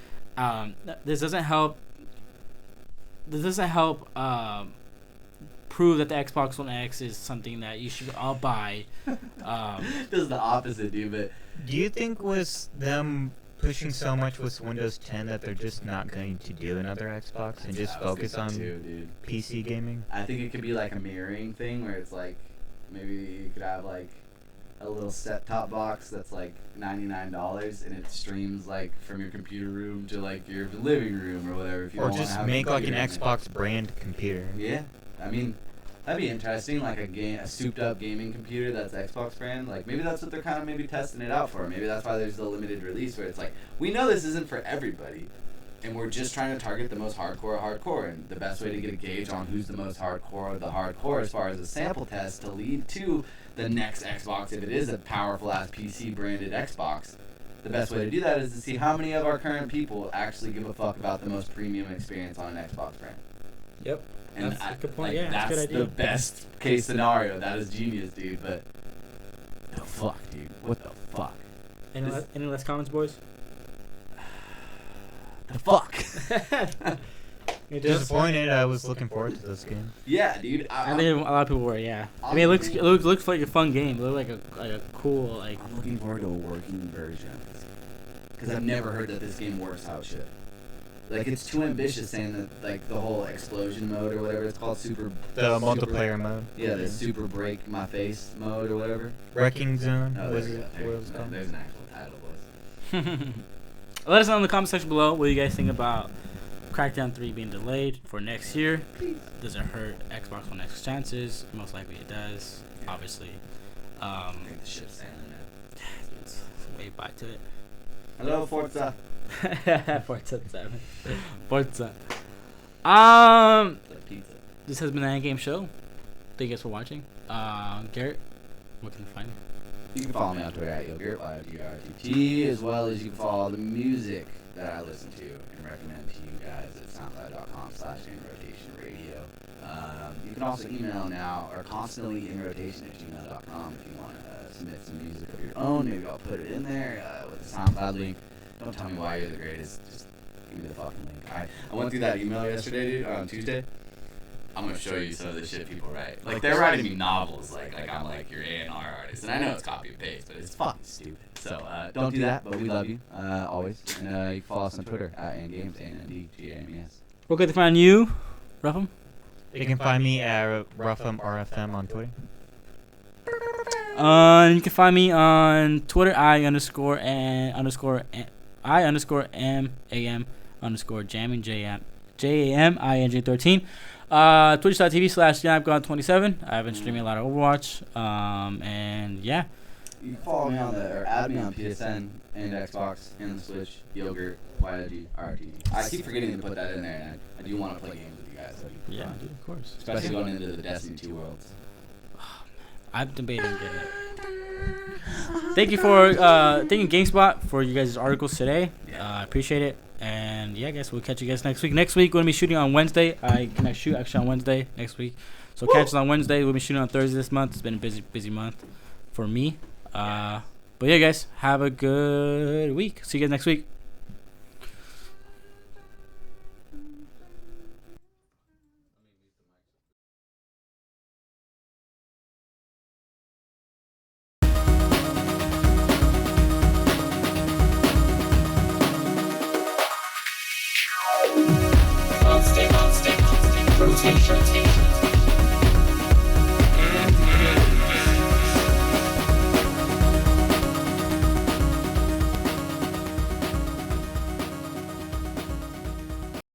This doesn't help prove that the Xbox One X is something that you should all buy. This is the opposite, dude. But Do you think with them pushing so much with Windows 10 that they're just not going to do another Xbox and just focus on dude. PC gaming? I think it could be like a mirroring thing where it's like maybe you could have like a little set-top box that's like $99 and it streams like from your computer room to like your living room or whatever. If you Or don't wanna just have a make like an computer in Xbox brand computer. it. Yeah, I mean that'd be interesting. Like a souped-up gaming computer that's Xbox brand. Like maybe that's what they're kind of maybe testing it out for. Maybe that's why there's the limited release where it's like we know this isn't for everybody. And we're just trying to target the most hardcore, and the best way to get a gauge on who's the most hardcore of the hardcore as far as a sample test to lead to the next Xbox, if it is a powerful-ass PC-branded Xbox, the best way to do that is to see how many of our current people actually give a fuck about the most premium experience on an Xbox brand. Yep. And That's a good point. like, Yeah, that's a that's good idea. the best case scenario. That is genius, dude, but the fuck, dude? What the fuck? Any less comments, boys? The fuck? Disappointed. I was looking forward to this game. Yeah, dude. I think a lot of people were. Yeah. I mean, it looks like a fun game. It looks like a cool like. I'm looking forward to a working version of this game. Because I've never heard that this game works how it should. Like, it's too ambitious saying that, like, the whole explosion mode or whatever it's called, The multiplayer mode. Yeah, the super break my face mode or whatever. Wrecking Zone. Oh, was there you it? go. What it was called? There's an actual title, boys. Let us know in the comment section below what you guys think about Crackdown 3 being delayed for next year. Does it hurt Xbox One X chances? Most likely it does. Obviously. I think the ship's sailing now. It's way back to it. Hello, Forza. Forza 7. Forza. The pizza. This has been the Endgame Show. Thank you guys for watching. Garrett, where can you find me? You can follow me on Twitter at Yogurt, YOGRTT, as well as you can follow the music that I listen to and recommend to you guys at soundcloud.com/inrotationradio. You can also email now, or constantlyinrotation@gmail.com if you want to submit some music of your own. Maybe I'll put it in there with the SoundCloud link. Don't tell me why you're the greatest. Just give me the fucking link. I went through that email yesterday, dude, on Tuesday. I'm gonna show you some of the shit people write. Like, they're writing me novels, like I'm like your A&R artist, and I know it's copy and paste, but it's fucking stupid. So don't do that. But we love you always, and you can follow us on Twitter at ANDGames, ANDGAMES. Where can they find you, Ruffum? You can find me at RuffumRFM on Twitter. You can find me on Twitter I_MAM_jamming JAMING13. Twitch.tv/NapGod27. I've been streaming a lot of Overwatch. And yeah. You can follow me or add me on PSN and Xbox and the Switch, Yogurt, YOGRTT. I keep forgetting to put that in there, and I do want to play games with you guys. Yeah, dude, of course. Especially going into the Destiny 2 worlds. I'm debating getting it. Thank you GameSpot for you guys' articles today. I appreciate it. And yeah, I guess we'll catch you guys next week. Next week, we're going to be shooting on Wednesday. I can shoot actually on Wednesday next week. So catch us on Wednesday. We'll be shooting on Thursday this month. It's been a busy month for me. But yeah, guys, have a good week. See you guys next week. Constant rotation.